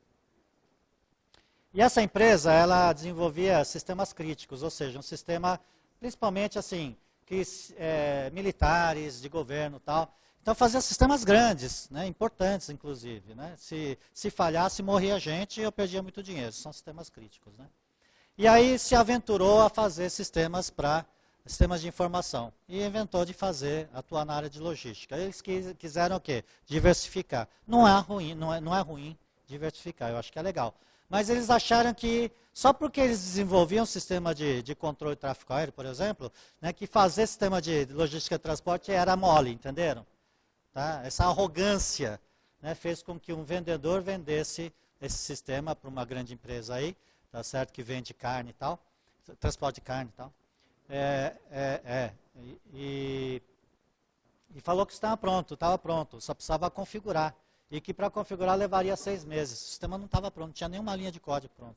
E essa empresa, ela desenvolvia sistemas críticos, ou seja, um sistema, principalmente assim, que militares, de governo e tal. Então fazia sistemas grandes, né, importantes inclusive. Né? Se falhasse, morria gente e eu perdia muito dinheiro. São sistemas críticos. Né? E aí se aventurou a fazer sistemas de informação. E inventou de atuar na área de logística. Eles quiseram o quê? Diversificar. Não é ruim diversificar, eu acho que é legal. Mas eles acharam que, só porque eles desenvolviam um sistema de controle de tráfego aéreo, por exemplo, né, que fazer sistema de logística e transporte era mole, entenderam? Tá? Essa arrogância, né, fez com que um vendedor vendesse esse sistema para uma grande empresa aí, tá certo? Que vende carne e tal, transporte de carne e tal. E falou que estava pronto, só precisava configurar. E que para configurar levaria 6 meses. O sistema não estava pronto, não tinha nenhuma linha de código pronto.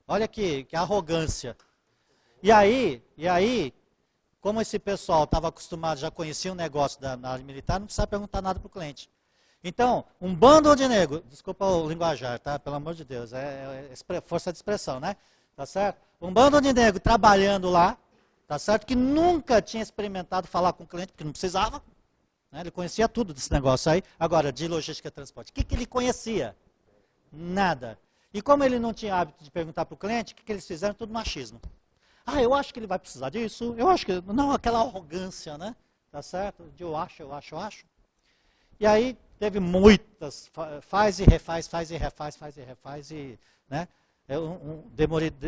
Olha que arrogância. E aí, como esse pessoal estava acostumado, já conhecia o negócio da área militar, não precisava perguntar nada para o cliente. Então, um bando de nego, desculpa o linguajar, tá? Pelo amor de Deus, força de expressão, né? Tá certo? Um bando de nego trabalhando lá, tá certo? Que nunca tinha experimentado falar com o cliente, porque não precisava. Né? Ele conhecia tudo desse negócio aí. Agora, de logística e transporte. O que ele conhecia? Nada. E como ele não tinha hábito de perguntar para o cliente, o que eles fizeram? Tudo machismo. Ah, eu acho que ele vai precisar disso. Eu acho que... Não, aquela arrogância, né? Tá certo? De eu acho. E aí, teve muitas... Faz e refaz. E, né?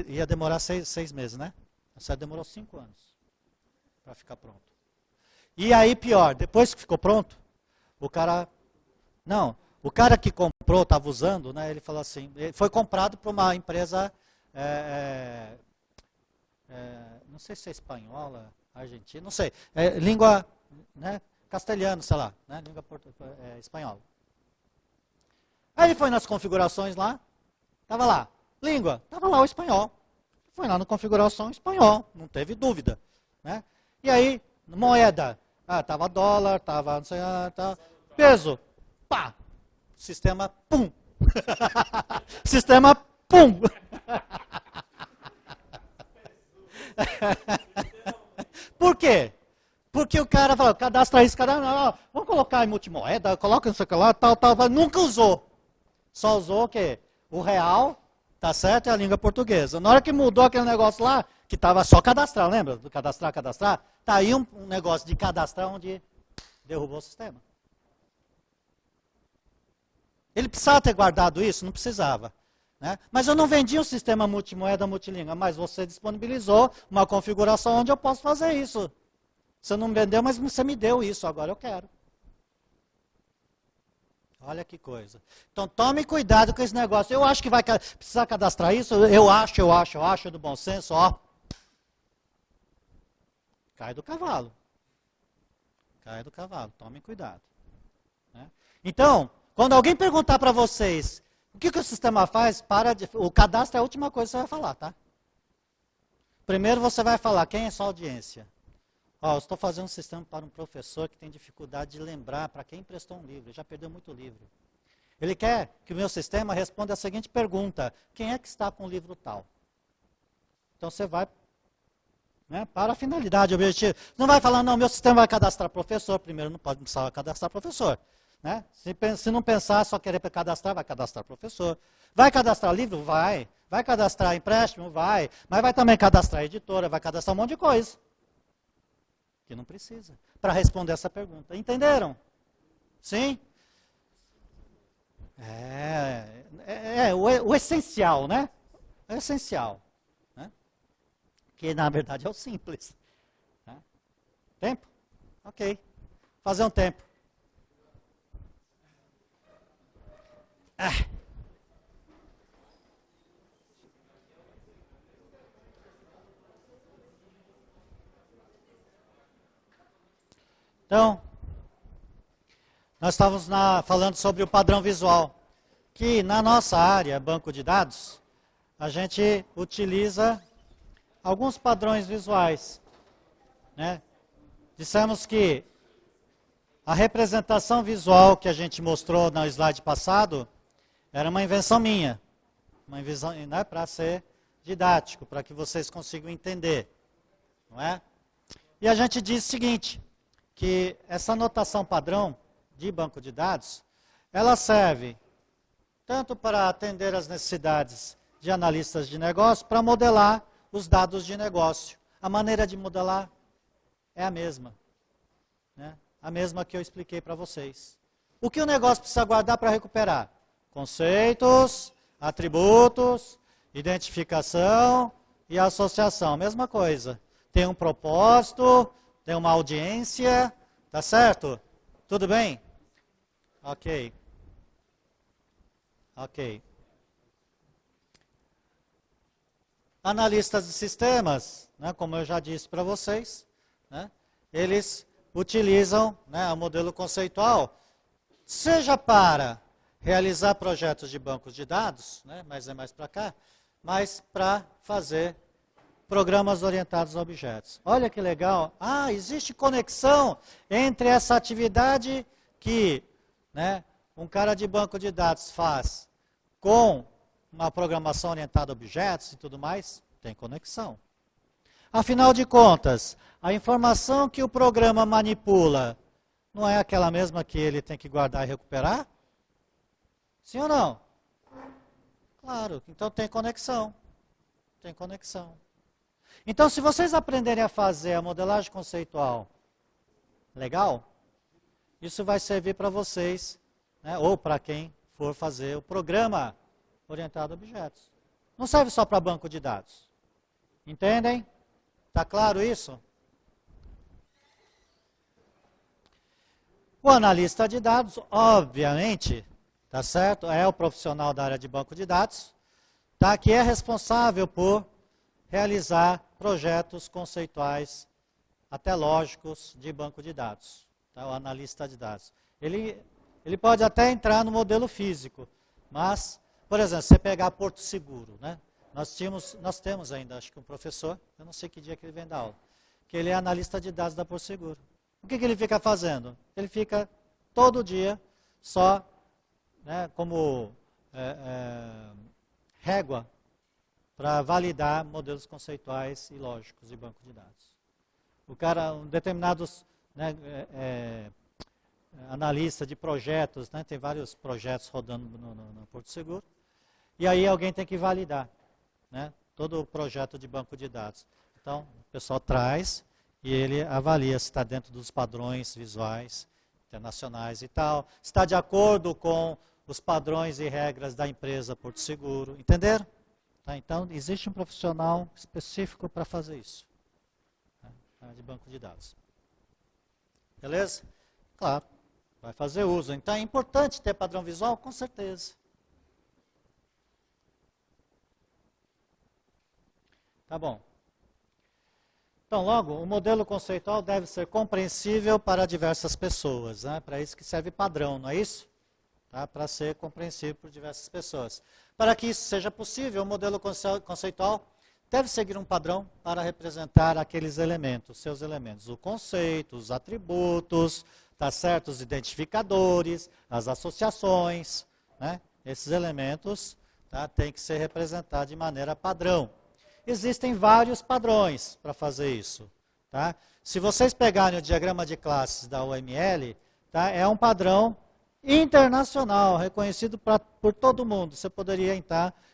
Ia demorar 6 meses, né? Essa demorou 5 anos para ficar pronto. E aí, pior, depois que ficou pronto, o cara que comprou, estava usando, né, ele falou assim, ele foi comprado por uma empresa, não sei se é espanhola, argentina, não sei, língua, né, castelhano, sei lá, né, língua espanhola. Aí ele foi nas configurações lá, estava lá, língua, estava lá o espanhol. Foi lá na configuração espanhol, não teve dúvida. Né? E aí, moeda, estava dólar, estava não sei, peso, pá, sistema, pum. Sistema, pum. Por quê? Porque o cara falou, cadastra isso, vamos colocar em multimoeda, coloca não sei o que lá, tal, nunca usou. Só usou o quê? O real, tá certo? E a língua portuguesa. Na hora que mudou aquele negócio lá, que estava só cadastrar, lembra? Do cadastrar, tá aí um negócio de cadastrar onde derrubou o sistema. Ele precisava ter guardado isso? Não precisava. Né? Mas eu não vendi um sistema multimoeda, multilíngua, mas você disponibilizou uma configuração onde eu posso fazer isso. Você não me vendeu, mas você me deu isso, agora eu quero. Olha que coisa. Então tome cuidado com esse negócio. Eu acho que vai precisar cadastrar isso, eu acho, do bom senso, ó. Cai do cavalo. Tome cuidado. Né? Então, quando alguém perguntar para vocês o que o sistema faz, o cadastro é a última coisa que você vai falar, tá? Primeiro você vai falar, quem é sua audiência? Eu estou fazendo um sistema para um professor que tem dificuldade de lembrar para quem emprestou um livro, ele já perdeu muito livro. Ele quer que o meu sistema responda a seguinte pergunta, quem é que está com o livro tal? Então você vai, né, para a finalidade, objetivo. Não vai falar, não, meu sistema vai cadastrar professor, primeiro não pode precisar cadastrar professor. Né? Se não pensar, só querer cadastrar, vai cadastrar professor. Vai cadastrar livro? Vai. Vai cadastrar empréstimo? Vai. Mas vai também cadastrar editora, vai cadastrar um monte de coisa. Que não precisa, para responder essa pergunta. Entenderam? Sim? O essencial, né? É o essencial. Né? Que na verdade é o simples. Né? Tempo? Ok. Fazer um tempo. Então, nós estávamos falando sobre o padrão visual, que na nossa área, banco de dados, a gente utiliza alguns padrões visuais. Né? Dissemos que A representação visual que a gente mostrou no slide passado era uma invenção minha. Uma invenção, né, para ser didático, para que vocês consigam entender. Não é? E a gente diz o seguinte, que essa notação padrão de banco de dados, ela serve tanto para atender as necessidades de analistas de negócio, para modelar os dados de negócio. A maneira de modelar é a mesma. Né? A mesma que eu expliquei para vocês. O que o negócio precisa guardar para recuperar? Conceitos, atributos, identificação e associação. Mesma coisa. Tem um propósito, tem uma audiência, tá certo? Tudo bem? Ok. Ok. Analistas de sistemas, né, como eu já disse para vocês, né, eles utilizam, né, o modelo conceitual, seja para realizar projetos de bancos de dados, né, mas é mais para cá, mas para fazer programas orientados a objetos. Olha que legal. Ah, existe conexão entre essa atividade que, né, um cara de banco de dados faz com uma programação orientada a objetos e tudo mais, tem conexão. Afinal de contas, a informação que o programa manipula não é aquela mesma que ele tem que guardar e recuperar? Sim ou não? Claro, então tem conexão. Tem conexão. Então, se vocês aprenderem a fazer a modelagem conceitual legal, isso vai servir para vocês, né, ou para quem for fazer o programa orientado a objetos. Não serve só para banco de dados. Entendem? Está claro isso? O analista de dados, obviamente, tá certo? É o profissional da área de banco de dados, tá? Que é responsável por realizar projetos conceituais, até lógicos, de banco de dados. Tá? O analista de dados. Ele pode até entrar no modelo físico, mas, por exemplo, se você pegar Porto Seguro, né? Nós temos ainda, acho que um professor, eu não sei que dia que ele vem dar aula, que ele é analista de dados da Porto Seguro. O que ele fica fazendo? Ele fica todo dia só, né, como régua para validar modelos conceituais e lógicos de banco de dados. O cara, um determinados, né, analista de projetos, né, tem vários projetos rodando no Porto Seguro, e aí alguém tem que validar, né, todo o projeto de banco de dados. Então, o pessoal traz e ele avalia se está dentro dos padrões visuais internacionais e tal, está de acordo com os padrões e regras da empresa Porto Seguro, entenderam? Tá, então, existe um profissional específico para fazer isso, né, de banco de dados. Beleza? Claro, vai fazer uso. Então, é importante ter padrão visual? Com certeza. Tá bom. Então, logo, o modelo conceitual deve ser compreensível para diversas pessoas, né? Para isso que serve padrão, não é isso? Tá? Para ser compreensível por diversas pessoas. Para que isso seja possível, o modelo conceitual deve seguir um padrão para representar aqueles elementos, seus elementos, o conceito, os atributos, tá certo? Os identificadores, as associações, né? Esses elementos, tá, têm que ser representados de maneira padrão. Existem vários padrões para fazer isso. Tá? Se vocês pegarem o diagrama de classes da UML, tá, é um padrão internacional, reconhecido por todo mundo. Você poderia,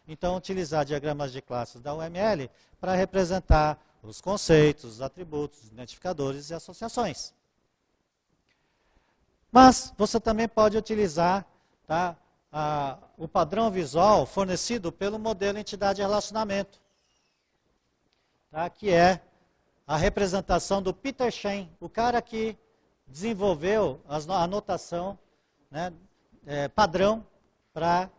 então, utilizar diagramas de classes da UML para representar os conceitos, os atributos, os identificadores e associações. Mas você também pode utilizar, tá, o padrão visual fornecido pelo modelo entidade-relacionamento. Tá, que é a representação do Peter Shen, o cara que desenvolveu a notação, né, padrão para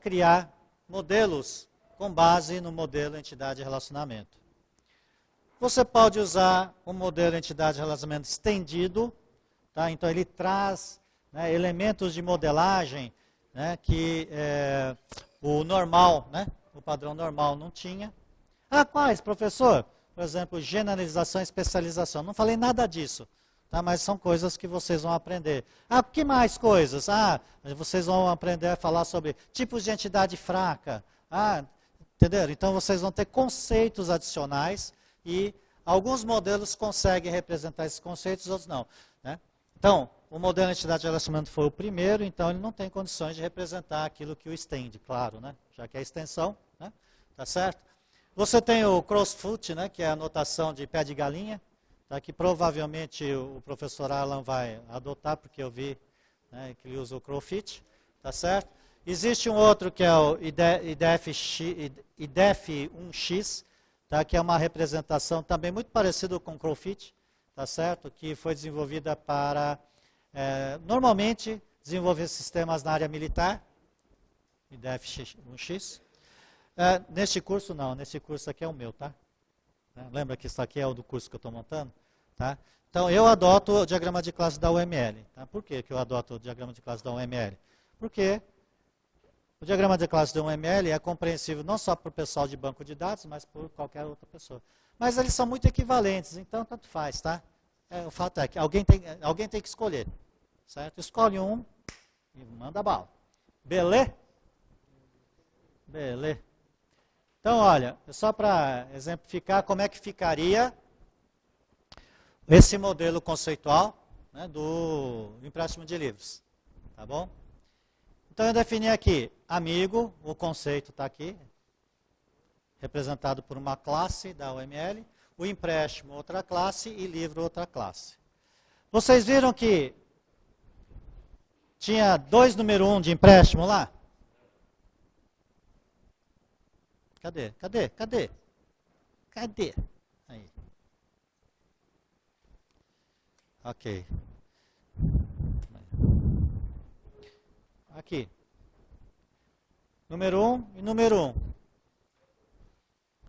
criar modelos com base no modelo entidade-relacionamento. Você pode usar o modelo entidade-relacionamento estendido, tá? Então ele traz, né, elementos de modelagem, né, que o normal, né, o padrão normal não tinha. Ah, quais, professor? Por exemplo, generalização e especialização. Não falei nada disso. Tá? Mas são coisas que vocês vão aprender. Ah, que mais coisas? Ah, vocês vão aprender a falar sobre tipos de entidade fraca. Ah, entenderam? Então vocês vão ter conceitos adicionais e alguns modelos conseguem representar esses conceitos, outros não. Né? Então, o modelo de entidade de relacionamento foi o primeiro, então ele não tem condições de representar aquilo que o estende, claro, né? Já que é a extensão, né? Tá certo? Você tem o crossfoot, né? Que é a notação de pé de galinha, tá? Que provavelmente o professor Alan vai adotar, porque eu vi, né, que ele usa o crowfit, tá certo? Existe um outro que é o IDEF1X, tá? Que é uma representação também muito parecida com o crowfit, tá certo? Que foi desenvolvida para, normalmente, desenvolver sistemas na área militar, IDEF1X. Neste curso não, nesse curso aqui é o meu, tá? Lembra que isso aqui é o do curso que eu estou montando? Tá? Então, eu adoto o diagrama de classe da UML. Tá? Por que eu adoto o diagrama de classe da UML? Porque o diagrama de classe da UML é compreensível não só para o pessoal de banco de dados, mas por qualquer outra pessoa. Mas eles são muito equivalentes, então tanto faz, tá? O fato é que alguém tem que escolher, certo? Escolhe um e manda bala. Beleza? Beleza. Então, olha, só para exemplificar como é que ficaria esse modelo conceitual, né, do empréstimo de livros. Tá bom? Então, eu defini aqui amigo, o conceito está aqui, representado por uma classe da UML, o empréstimo, outra classe, e livro, outra classe. Vocês viram que tinha 2 número 1 de empréstimo lá? Cadê? Aí. Ok. Aqui. Número 1 e número 1.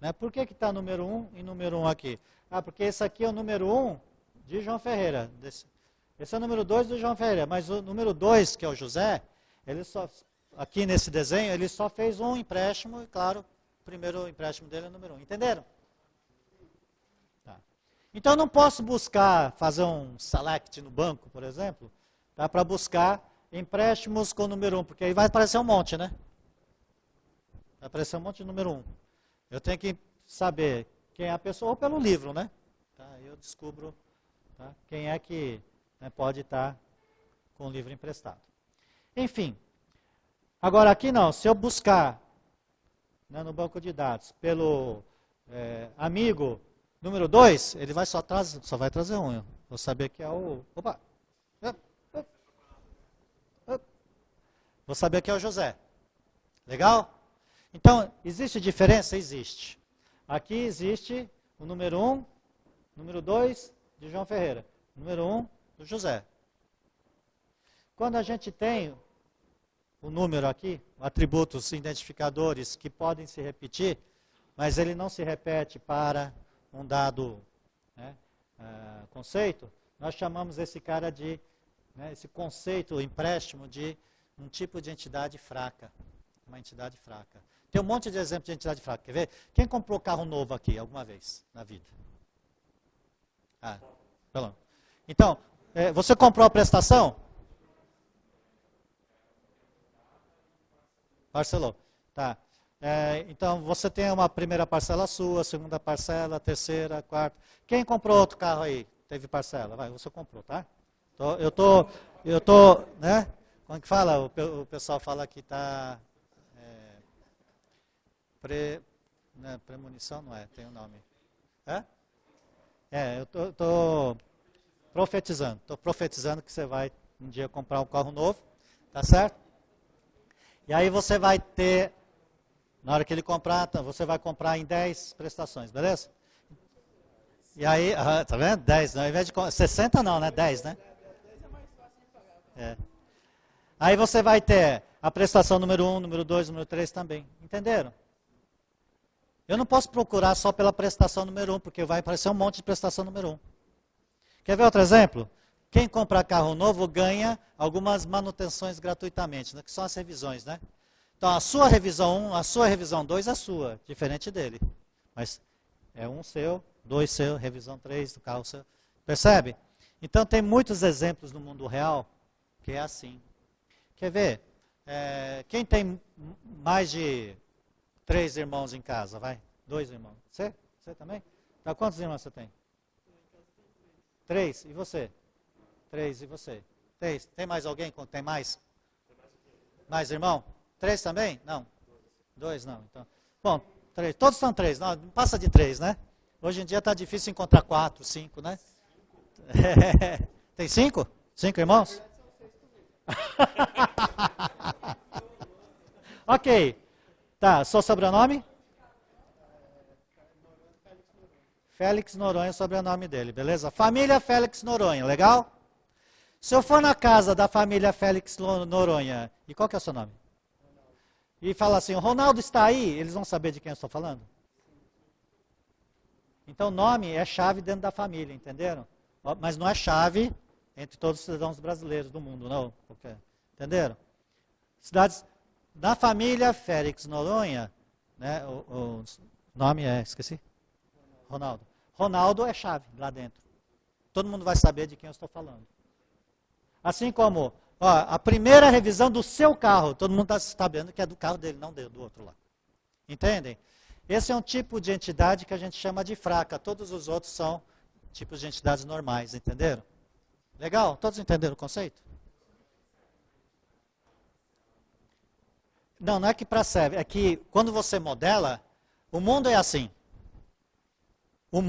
Né? Por que está número 1 e número 1 aqui? Ah, porque esse aqui é o número 1 de João Ferreira. Esse é o número 2 do João Ferreira. Mas o número 2, que é o José, ele só, aqui nesse desenho, ele só fez um empréstimo, e claro, o primeiro empréstimo dele é o número 1. Entenderam? Tá. Então, eu não posso buscar, fazer um select no banco, por exemplo, tá, para buscar empréstimos com o número 1, porque aí vai aparecer um monte, né? Vai aparecer um monte de número 1. Eu tenho que saber quem é a pessoa, ou pelo livro, né? Tá, eu descubro, tá, quem é que, né, pode estar com o livro emprestado. Enfim, agora aqui não, se eu buscar, né, no banco de dados pelo amigo número 2, ele vai só vai trazer um. Eu vou saber que é o... Opa! Vou saber que é o José. Legal? Então, existe diferença? Existe. Aqui existe o número 1, número 2 de João Ferreira, número 1 do José. Quando a gente tem o número aqui, atributos identificadores que podem se repetir, mas ele não se repete para um dado, né, conceito, nós chamamos esse cara de, né, esse conceito, empréstimo, de um tipo de entidade fraca. Uma entidade fraca. Tem um monte de exemplos de entidade fraca. Quer ver? Quem comprou carro novo aqui alguma vez na vida? Pelo. Então, você comprou a prestação? Parcelou. Tá. Então, você tem uma primeira parcela sua, segunda parcela, terceira, quarta. Quem comprou outro carro aí? Teve parcela? Vai, você comprou, tá? Eu tô, né? Como é que fala? O pessoal fala que está... premonição não é, tem um nome. Eu estou profetizando. Estou profetizando que você vai um dia comprar um carro novo, tá certo? E aí você vai ter, na hora que ele comprar, você vai comprar em 10 prestações, beleza? E aí, tá vendo? 10, não, ao invés de 60 não, né? 10, né? Aí você vai ter a prestação número 1, número 2, número 3 também. Entenderam? Eu não posso procurar só pela prestação número 1, porque vai aparecer um monte de prestação número 1. Quer ver outro exemplo? Quem compra carro novo ganha algumas manutenções gratuitamente, né, que são as revisões, né? Então, a sua revisão 1, a sua revisão 2 é sua, diferente dele. Mas é 1 seu, 2 seu, revisão 3 do carro seu. Percebe? Então tem muitos exemplos no mundo real que é assim. Quer ver? Quem tem mais de 3 irmãos em casa, vai? 2 irmãos. Você? Você também? Então, quantos irmãos você tem? 3. E você? 3. E você? 3. Tem mais alguém? Tem mais? Mais irmão? 3 também? Não. 2 não. Então, bom, 3. Todos são 3. Não passa de 3, né? Hoje em dia está difícil encontrar 4, 5, né? Tem 5? 5 irmãos? Ok. Tá, seu sobrenome? Félix Noronha, sobrenome dele, beleza? Família Félix Noronha, legal? Se eu for na casa da família Félix Noronha, e qual que é o seu nome? E fala assim, o Ronaldo está aí, eles vão saber de quem eu estou falando? Então, nome é chave dentro da família, entenderam? Mas não é chave entre todos os cidadãos brasileiros do mundo, não. Entenderam? Cidades da família Félix Noronha, né, o nome é, esqueci? Ronaldo. Ronaldo é chave lá dentro. Todo mundo vai saber de quem eu estou falando. Assim como a primeira revisão do seu carro, todo mundo está sabendo que é do carro dele, não do outro lá. Entendem? Esse é um tipo de entidade que a gente chama de fraca. Todos os outros são tipos de entidades normais, entenderam? Legal? Todos entenderam o conceito? Não, não é que para serve. É que quando você modela, o mundo é assim. O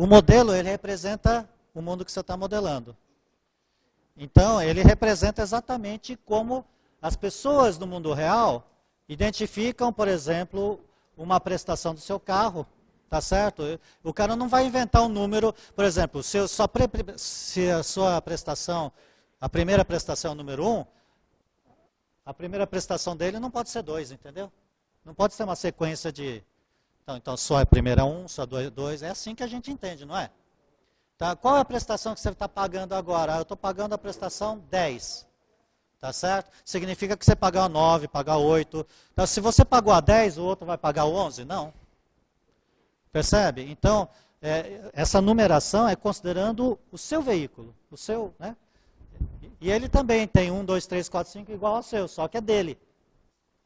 modelo, ele representa o mundo que você está modelando. Então, ele representa exatamente como as pessoas do mundo real identificam, por exemplo, uma prestação do seu carro, tá certo? O cara não vai inventar um número, por exemplo, se a sua prestação, a primeira prestação é o número 1, a primeira prestação dele não pode ser 2, entendeu? Não pode ser uma sequência de... Então só a primeira 1, só 2, é assim que a gente entende, não é? Tá? Qual é a prestação que você está pagando agora? Eu estou pagando a prestação 10. Tá certo? Significa que você pagar 9, pagar 8. Então, se você pagou a 10, o outro vai pagar o 11? Não. Percebe? Então, essa numeração é considerando o seu veículo. O seu, né? E ele também tem 1, 2, 3, 4, 5 igual ao seu, só que é dele.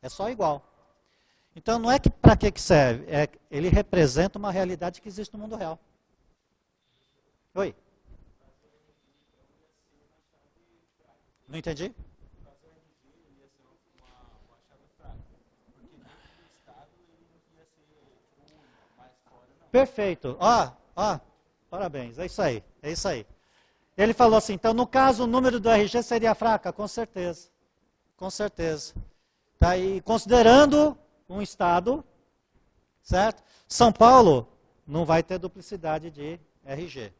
É só igual. Então, não é que para que serve, ele representa uma realidade que existe no mundo real. Oi? Não entendi? Perfeito. Parabéns. É isso aí. É isso aí. Ele falou assim, então, no caso, o número do RG seria fraca? Com certeza. Com certeza. Tá? E considerando um estado, certo? São Paulo não vai ter duplicidade de RG.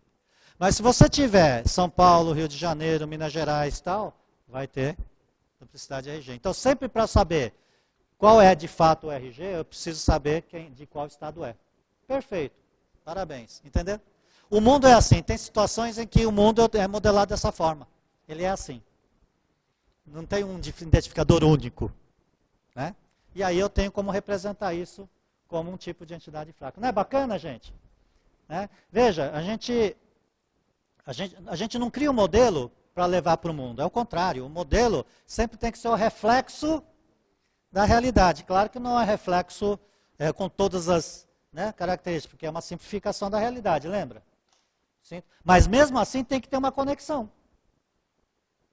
Mas se você tiver São Paulo, Rio de Janeiro, Minas Gerais e tal, vai ter duplicidade de RG. Então, sempre para saber qual é de fato o RG, eu preciso saber de qual estado é. Perfeito. Parabéns. Entendeu? O mundo é assim. Tem situações em que o mundo é modelado dessa forma. Ele é assim. Não tem um identificador único. Né? E aí eu tenho como representar isso como um tipo de entidade fraca. Não é bacana, gente? Né? Veja, a gente não cria um modelo para levar para o mundo. É o contrário. O modelo sempre tem que ser o reflexo da realidade. Claro que não é reflexo com todas as características, porque é uma simplificação da realidade, lembra? Sim. Mas mesmo assim tem que ter uma conexão.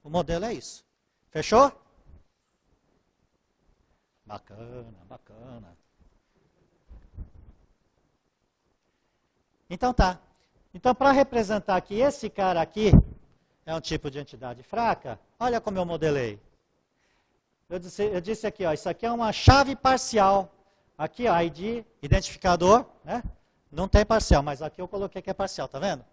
O modelo é isso. Fechou? Bacana, bacana. Então tá. Então, para representar que esse cara aqui é um tipo de entidade fraca, olha como eu modelei. Eu disse aqui, ó, isso aqui é uma chave parcial. Aqui, ó, ID, identificador, né? Não tem parcial, mas aqui eu coloquei que é parcial, tá vendo?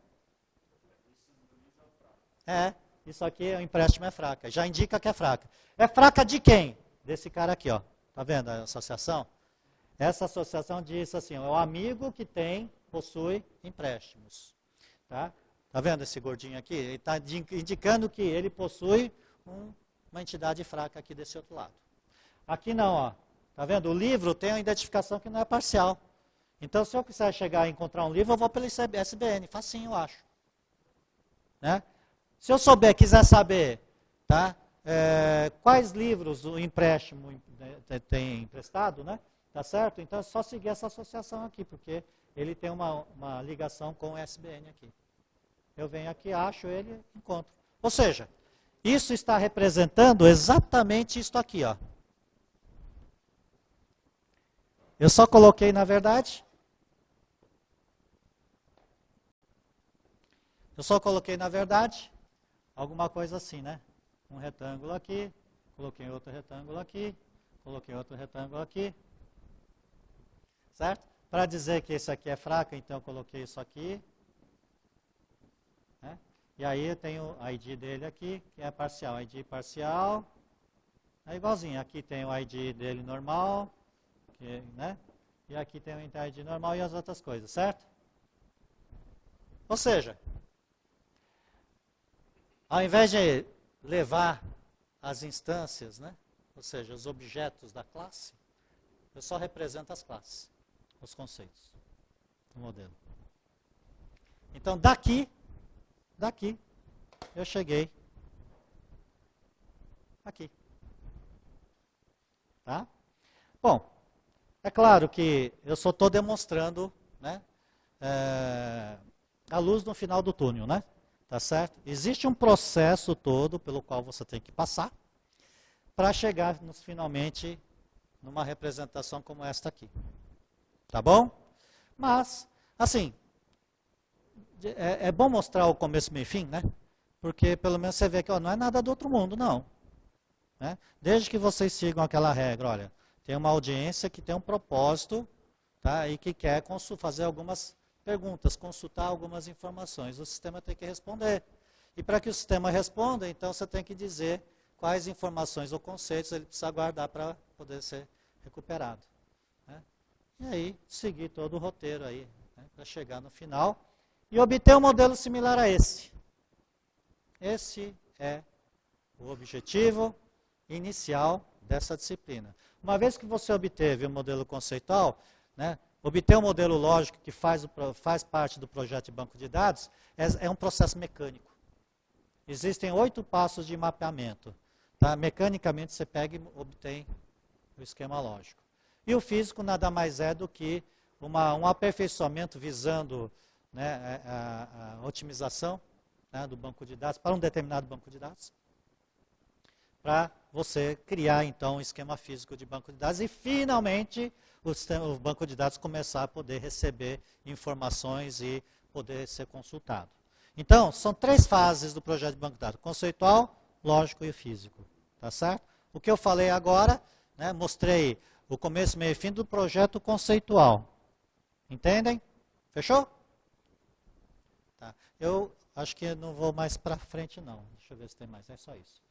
Isso aqui, o empréstimo é fraca. Já indica que é fraca. É fraca de quem? Desse cara aqui, ó. Tá vendo a associação? Essa associação diz assim, ó, é o amigo que possui empréstimos. Tá vendo esse gordinho aqui? Ele está indicando que ele possui uma entidade fraca aqui desse outro lado. Aqui não, ó. Tá vendo? O livro tem uma identificação que não é parcial. Então, se eu quiser chegar e encontrar um livro, eu vou pelo ISBN. Facinho, eu acho. né? Se eu souber, quiser saber, tá? Quais livros o empréstimo tem emprestado, né? Tá certo? Então é só seguir essa associação aqui, porque ele tem uma ligação com o SBN aqui. Eu venho aqui, acho ele, encontro. Ou seja, isso está representando exatamente isto aqui, ó. Eu só coloquei, na verdade, alguma coisa assim, né? Um retângulo aqui, coloquei outro retângulo aqui, coloquei outro retângulo aqui. Certo? Para dizer que esse aqui é fraco, então eu coloquei isso aqui. Né? E aí eu tenho o ID dele aqui, que é parcial. ID parcial. É igualzinho. Aqui tem o ID dele normal. Que, né? E aqui tem o ID normal e as outras coisas, certo? Ou seja, ao invés de levar as instâncias, né? Ou seja, os objetos da classe, eu só represento as classes, os conceitos do modelo. Então, daqui, eu cheguei aqui. Tá? Bom, é claro que eu só estou demonstrando, né, a luz no final do túnel, né? Tá certo? Existe um processo todo pelo qual você tem que passar para chegar finalmente numa representação como esta aqui. Tá bom? Mas, assim, é bom mostrar o começo, meio e fim, né? Porque pelo menos você vê que ó, não é nada do outro mundo, não. Né? Desde que vocês sigam aquela regra, olha, tem uma audiência que tem um propósito, tá? E que quer fazer algumas perguntas, consultar algumas informações. O sistema tem que responder. E para que o sistema responda, então você tem que dizer quais informações ou conceitos ele precisa guardar para poder ser recuperado. Né? E aí, seguir todo o roteiro aí, né, para chegar no final e obter um modelo similar a esse. Esse é o objetivo inicial dessa disciplina. Uma vez que você obteve o modelo conceitual, né, obter um modelo lógico que faz parte do projeto de banco de dados é um processo mecânico. Existem 8 passos de mapeamento. Tá? Mecanicamente você pega e obtém o esquema lógico. E o físico nada mais é do que um aperfeiçoamento visando, né, a otimização, né, do banco de dados para um determinado banco de dados, para você criar então um esquema físico de banco de dados e finalmente o banco de dados começar a poder receber informações e poder ser consultado. Então, são 3 fases do projeto de banco de dados: conceitual, lógico e físico. Tá certo? O que eu falei agora, né, mostrei o começo, meio e fim do projeto conceitual. Entendem? Fechou? Tá. Eu acho que não vou mais para frente não. Deixa eu ver se tem mais. É só isso.